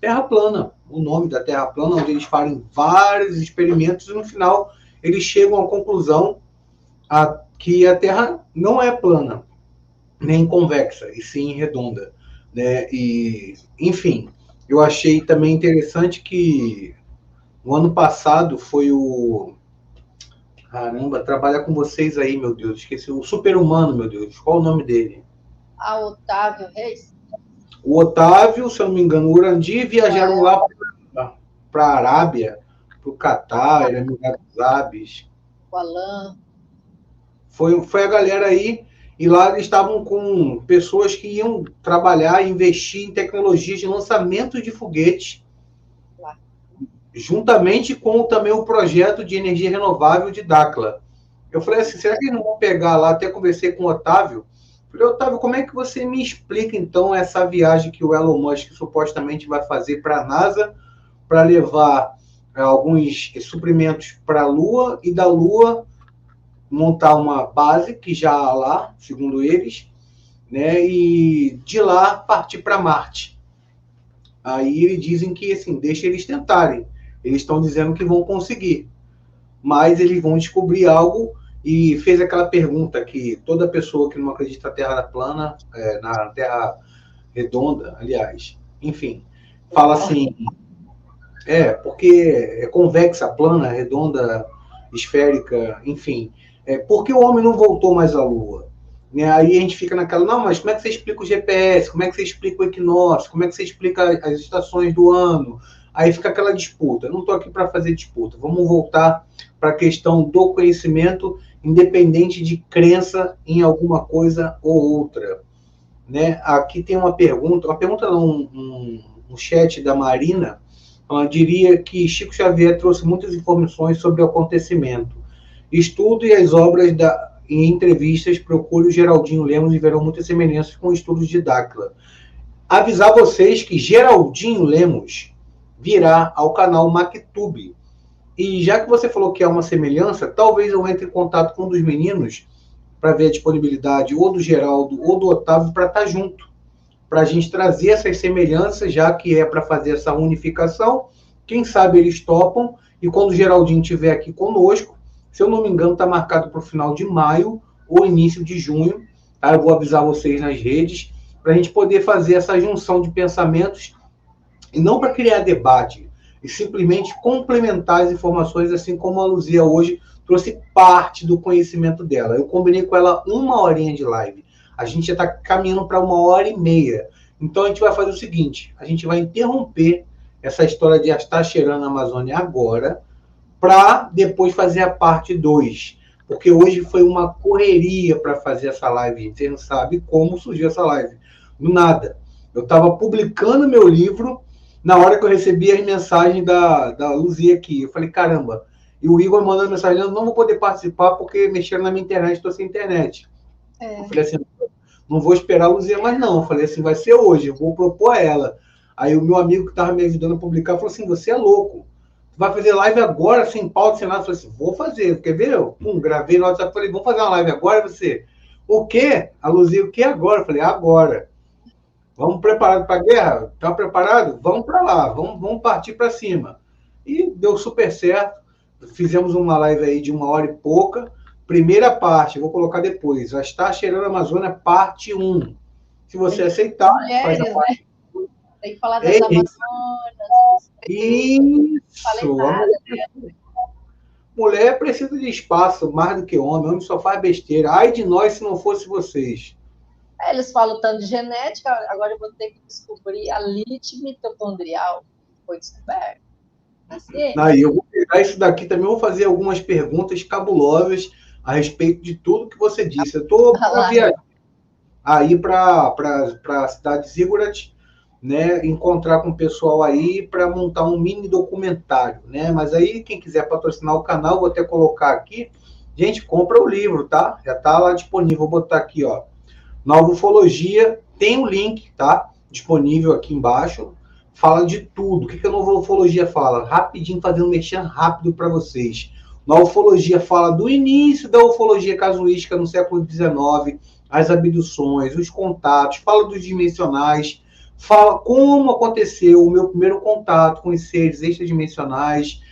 Terra Plana, o nome da Terra Plana, onde eles fazem vários experimentos e no final eles chegam à conclusão que a Terra não é plana, nem convexa, e sim redonda. Né? E, enfim, eu achei também interessante que no ano passado foi o... Caramba, trabalha com vocês aí, meu Deus. Esqueci. O Super-Humano, meu Deus. Qual o nome dele? Otávio Reis. O Otávio, se eu não me engano, o Urandir viajaram lá para a Arábia, para o Catar, Emirados Árabes. O Alain. Foi a galera aí, e lá eles estavam com pessoas que iam trabalhar e investir em tecnologias de lançamento de foguetes, juntamente com também o projeto de energia renovável de Dakhla. Eu falei assim, será que eles não vão pegar lá? Até conversei com o Otávio. Falei, Otávio, como é que você me explica, então, essa viagem que o Elon Musk supostamente vai fazer para a NASA para levar alguns suprimentos para a Lua e da Lua montar uma base, que já há lá, segundo eles, né, e de lá partir para Marte. Aí eles dizem que, assim, deixa eles tentarem. Eles estão dizendo que vão conseguir, mas eles vão descobrir algo. E fez aquela pergunta que toda pessoa que não acredita na Terra plana, na Terra redonda, aliás, enfim, fala assim, porque é convexa, plana, redonda, esférica, enfim. Por que o homem não voltou mais à Lua? Né? Aí a gente fica naquela, não, mas como é que você explica o GPS? Como é que você explica o equinócio? Como é que você explica as estações do ano? Aí fica aquela disputa. Eu não estou aqui para fazer disputa. Vamos voltar para a questão do conhecimento, independente de crença em alguma coisa ou outra. Né? Aqui tem uma pergunta não, um chat da Marina, ela diria que Chico Xavier trouxe muitas informações sobre o acontecimento. Estudo e as obras em entrevistas, procure o Geraldinho Lemos e verão muitas semelhanças com estudos de Dáquila. Avisar vocês que Geraldinho Lemos virá ao canal MacTube. E já que você falou que é uma semelhança, talvez eu entre em contato com um dos meninos para ver a disponibilidade ou do Geraldo ou do Otávio para estar junto, para a gente trazer essas semelhanças, já que é para fazer essa unificação. Quem sabe eles topam, e quando o Geraldinho estiver aqui conosco, se eu não me engano, está marcado para o final de maio ou início de junho, tá? Eu vou avisar vocês nas redes, para a gente poder fazer essa junção de pensamentos, e não para criar debate, e simplesmente complementar as informações, assim como a Luzia hoje trouxe parte do conhecimento dela. Eu combinei com ela 1 horinha de live. A gente já está caminhando para 1 hora e meia. Então a gente vai fazer o seguinte, a gente vai interromper essa história de estar cheirando a Amazônia agora, para depois fazer a parte 2. Porque hoje foi uma correria para fazer essa live. Você não sabe como surgiu essa live. Do nada. Eu estava publicando meu livro na hora que eu recebi as mensagens da Luzia aqui. Eu falei, caramba. E o Igor mandando mensagem, eu não vou poder participar porque mexeram na minha internet, estou sem internet. Eu falei assim, não vou esperar a Luzia mais não. Eu falei assim, vai ser hoje, eu vou propor a ela. Aí o meu amigo que estava me ajudando a publicar falou assim, você é louco. Vai fazer live agora, sem pauta, sem nada. Eu falei assim, vou fazer, quer ver? Gravei no WhatsApp, falei, vamos fazer uma live agora, você? O quê? A Luzia, o que agora? Eu falei, agora. Vamos preparado para a guerra? Tá preparado? Vamos para lá, vamos partir para cima. E deu super certo. Fizemos uma live aí de 1 hora e pouca. Primeira parte, vou colocar depois. Já está cheirando a Amazônia, parte 1. Se você aceitar, mulheres, faz a parte. Né? Tem que falar das Amazonas. Isso. Mulher precisa de espaço mais do que homem só faz besteira. Ai de nós se não fosse vocês. Eles falam tanto de genética, agora eu vou ter que descobrir a lítio mitocondrial, que foi descoberta. Aí eu vou pegar isso daqui também, vou fazer algumas perguntas cabulosas a respeito de tudo que você disse. Eu estou para viajar aí para a cidade de Ziggurat, né, encontrar com o pessoal aí para montar um mini documentário, né? Mas aí quem quiser patrocinar o canal, vou até colocar aqui, gente, compra o livro, tá? Já tá lá disponível, vou botar aqui, ó, Nova Ufologia, tem o link, tá? Disponível aqui embaixo, fala de tudo. O que a Nova Ufologia fala? Rapidinho, fazendo um merchan rápido para vocês. Nova Ufologia fala do início da ufologia casuística no século XIX, as abduções, os contatos, fala dos dimensionais, fala como aconteceu o meu primeiro contato com os seres extradimensionais,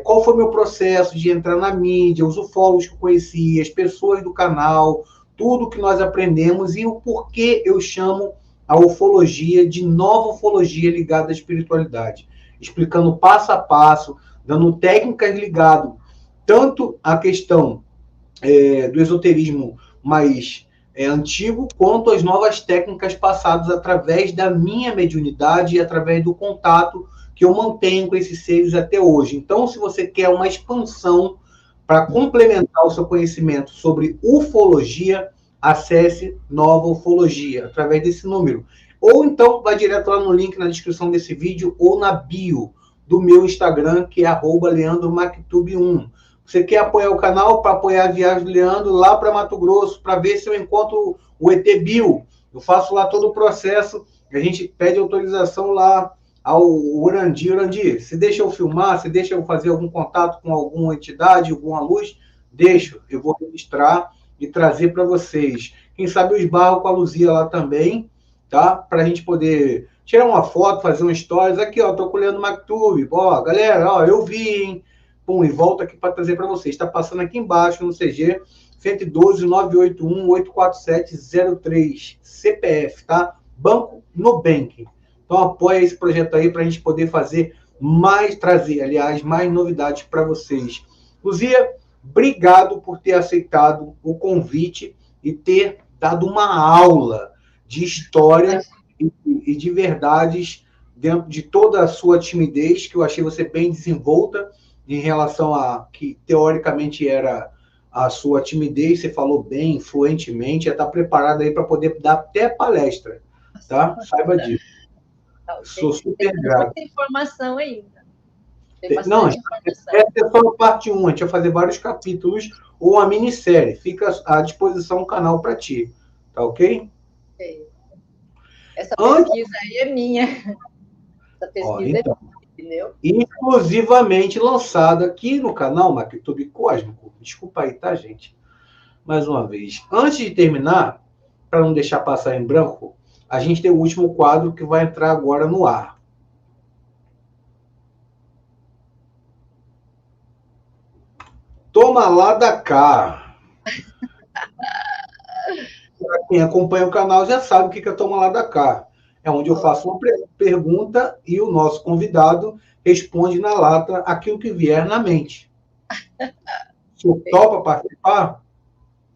qual foi o meu processo de entrar na mídia, os ufólogos que eu conheci, as pessoas do canal, tudo que nós aprendemos e o porquê eu chamo a ufologia de nova ufologia ligada à espiritualidade, explicando passo a passo, dando técnicas ligadas tanto à questão do esoterismo mais antigo, quanto às novas técnicas passadas através da minha mediunidade e através do contato que eu mantenho com esses seres até hoje. Então, se você quer uma expansão para complementar o seu conhecimento sobre ufologia, acesse Nova Ufologia, através desse número. Ou então, vai direto lá no link na descrição desse vídeo, ou na bio do meu Instagram, que é @leandromactube1. Você quer apoiar o canal para apoiar a viagem do Leandro lá para Mato Grosso, para ver se eu encontro o ET Bill. Eu faço lá todo o processo, a gente pede autorização lá ao Urandi. Urandi, se deixa eu filmar, se deixa eu fazer algum contato com alguma entidade, alguma luz, deixa, eu vou registrar e trazer para vocês. Quem sabe eu esbarro com a Luzia lá também, tá? Para a gente poder tirar uma foto, fazer um stories. Aqui, ó, tô colhendo o MacTube. Ó, galera, ó, eu vi, hein? Pum, e volta aqui para trazer para vocês. Está passando aqui embaixo no CG 112 981 847 03 CPF, tá? Banco Nubank. Então apoia esse projeto aí para a gente poder fazer mais, trazer, aliás, mais novidades para vocês. Luzia, obrigado por ter aceitado o convite e ter dado uma aula de história e de verdades dentro de toda a sua timidez, que eu achei você bem desenvolta em relação a que, teoricamente, era a sua timidez. Você falou bem, fluentemente, já está preparada aí para poder dar até palestra, tá? Saiba disso. Sou super grato. Tem muita informação ainda. Tem Não, bastante informação. essa é só a parte 1, a gente vai fazer vários capítulos ou uma minissérie. Fica à disposição o canal para ti, tá ok? Essa pesquisa aí é minha. Essa pesquisa então, é minha, entendeu? Exclusivamente lançada aqui no canal MacTube Cósmico. Desculpa aí, tá, gente? Mais uma vez. Antes de terminar, para não deixar passar em branco, a gente tem o último quadro que vai entrar agora no ar. Toma lá da cá. Quem acompanha o canal já sabe o que é Toma lá da cá. É onde eu faço uma pergunta e o nosso convidado responde na lata aquilo que vier na mente. Você topa participar?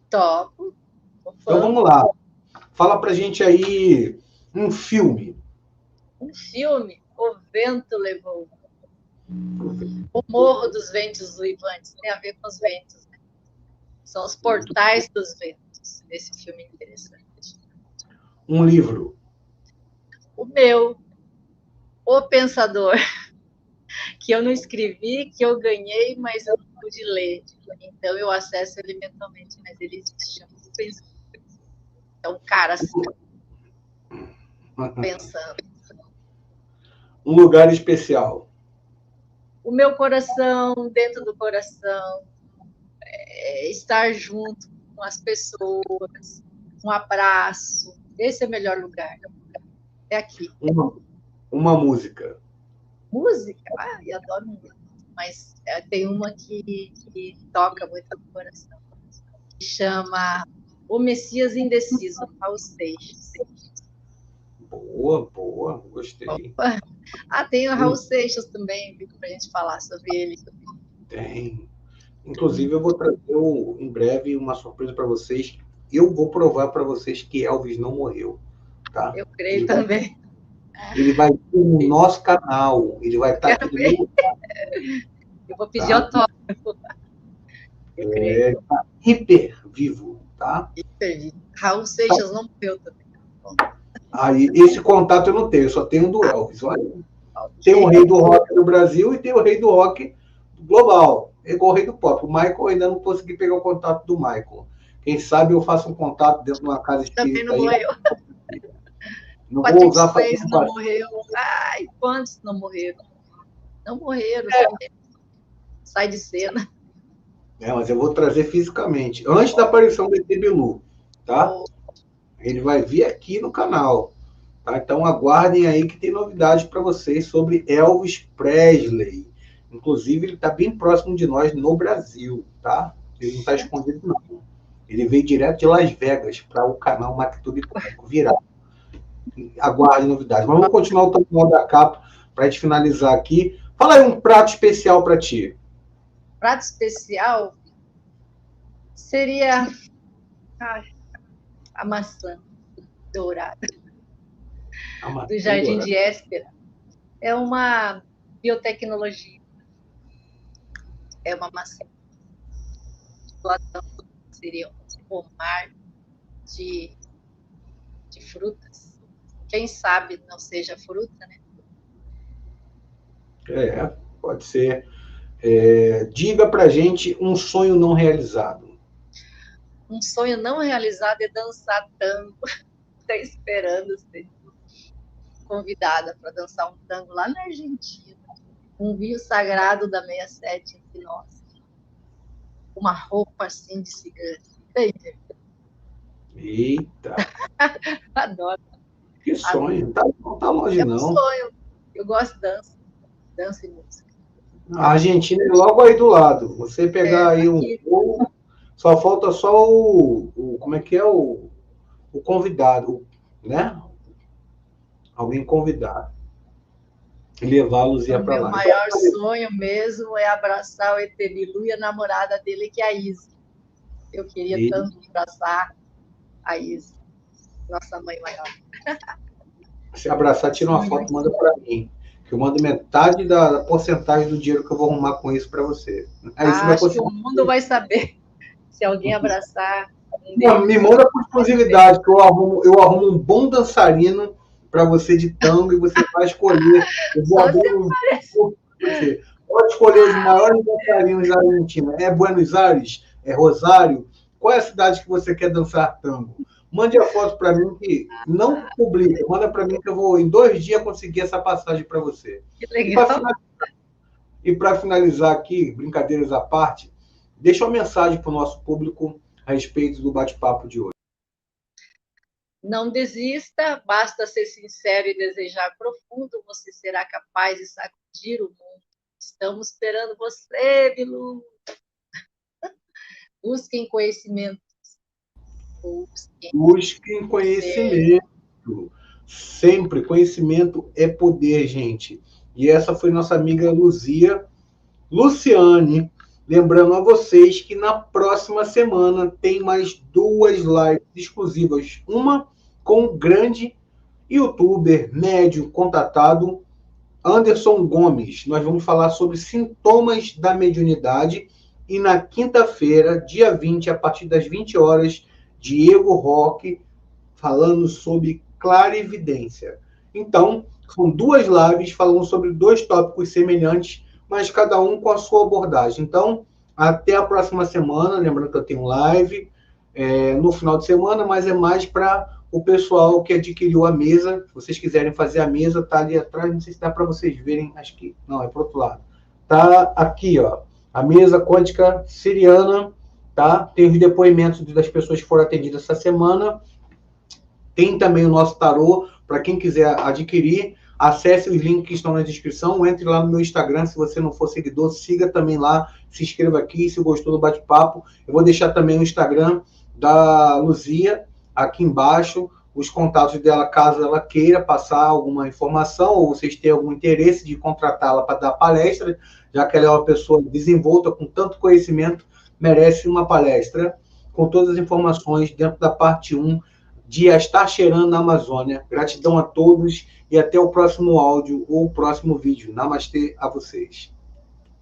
Topo. Então vamos lá. Fala pra gente aí um filme. Um filme? O Vento Levou. O Morro dos Ventos Uivantes. Tem a ver com os ventos, né? São os portais dos ventos. Esse filme é interessante. Um livro. O meu. O Pensador. Que eu não escrevi, que eu ganhei, mas eu não pude ler. Então eu acesso ele mentalmente, mas ele existe. O Pensador. É um cara assim, pensando. Um lugar especial. O meu coração, dentro do coração, estar junto com as pessoas, um abraço. Esse é o melhor lugar. É aqui. Uma música. Música? Eu adoro música. Mas tem uma que toca muito no coração. Que chama O Messias Indeciso, Raul Seixas. Boa, gostei. Opa. Tem o Raul Seixas também, para a gente falar sobre ele. Tem. Inclusive, eu vou trazer em breve uma surpresa para vocês. Eu vou provar para vocês que Elvis não morreu. Tá? Eu creio também. Ele vai vir no nosso canal. Ele vai estar aqui do meu lado. Eu vou pedir autógrafo. Eu creio. Tá hiper vivo, tá? Hiper vivo. Raul Seixas não morreu também. Aí, esse contato eu não tenho, eu só tenho do Elvis. Olha. Tem o rei do rock do Brasil e tem o rei do rock global. É igual o rei do pop. O Michael, ainda não consegui pegar o contato do Michael. Quem sabe eu faço um contato dentro de uma casa espírita. Também não morreu. Não vou usar para não morreu. Quantos não morreram? Não morreram. Sai de cena. Mas eu vou trazer fisicamente. Antes da aparição do ET Bilu, tá? Ele vai vir aqui no canal. Tá? Então aguardem aí que tem novidades para vocês sobre Elvis Presley. Inclusive, ele está bem próximo de nós no Brasil, tá? Ele não está escondido, não. Ele veio direto de Las Vegas para o canal MacTube virar. Aguardem novidades. Mas vamos continuar o tamanho da capa para a gente finalizar aqui. Fala aí um prato especial para ti. Prato especial seria a maçã dourada do Jardim de Héspera. É uma biotecnologia. É uma maçã. Seria um pomar de frutas. Quem sabe não seja fruta, né? Pode ser. Diga pra gente um sonho não realizado. Um sonho não realizado é dançar tango. Estou esperando ser convidada para dançar um tango lá na Argentina. Um Rio Sagrado da 67 entre nós. Uma roupa assim de cigana. Eita! Adoro. Que sonho. Não tá longe, não. É um sonho. Eu gosto de dança. Dança e música. A Argentina é logo aí do lado. Você pegar aí um voo, só falta só como é que é o convidado, né? Alguém convidar e levá-los para lá. O meu maior sonho mesmo é abraçar o ET Bilu e a namorada dele, que é a Isa. Eu queria tanto abraçar a Isa, nossa mãe maior. Se abraçar, tira uma foto, manda para mim. Que eu mando metade da porcentagem do dinheiro que eu vou arrumar com isso para você. Aí você vai Acho que o mundo vai saber se alguém abraçar. Não, me manda por exclusividade, que eu arrumo um bom dançarino para você de tango e você vai escolher. Eu vou abrir um você. Pode escolher os maiores dançarinos da Argentina. É Buenos Aires? É Rosário? Qual é a cidade que você quer dançar tango? Mande a foto para mim que não publica. Manda para mim que eu vou, em 2 dias, conseguir essa passagem para você. Que legal. E para finalizar aqui, brincadeiras à parte, deixa uma mensagem para o nosso público a respeito do bate-papo de hoje. Não desista, basta ser sincero e desejar profundo, você será capaz de sacudir o mundo. Estamos esperando você, Bilu. Busquem conhecimento. Busquem conhecimento. Sempre, conhecimento é poder, gente. E essa foi nossa amiga Luciane. Lembrando a vocês que na próxima semana tem mais 2 lives exclusivas. Uma com o grande youtuber médio contatado Anderson Gomes. Nós vamos falar sobre sintomas da mediunidade. E na quinta-feira, dia 20, a partir das 20 horas, Diego Roque falando sobre clarividência. Então, são 2 lives falando sobre 2 tópicos semelhantes, mas cada um com a sua abordagem. Então, até a próxima semana. Lembrando que eu tenho live no final de semana, mas é mais para o pessoal que adquiriu a mesa. Se vocês quiserem fazer a mesa, tá ali atrás. Não sei se dá para vocês verem. Acho que não, é para o outro lado. Tá aqui, ó, a mesa quântica siriana. Tá? Tem os depoimentos das pessoas que foram atendidas essa semana. Tem também o nosso tarô. Para quem quiser adquirir, acesse os links que estão na descrição, entre lá no meu Instagram, se você não for seguidor, siga também lá, se inscreva aqui, se gostou do bate-papo. Eu vou deixar também o Instagram da Luzia aqui embaixo, os contatos dela, caso ela queira passar alguma informação, ou vocês tenham algum interesse de contratá-la para dar palestra, já que ela é uma pessoa desenvolta, com tanto conhecimento, merece uma palestra, com todas as informações dentro da parte 1, de estar cheirando na Amazônia. Gratidão a todos e até o próximo áudio ou o próximo vídeo. Namastê a vocês.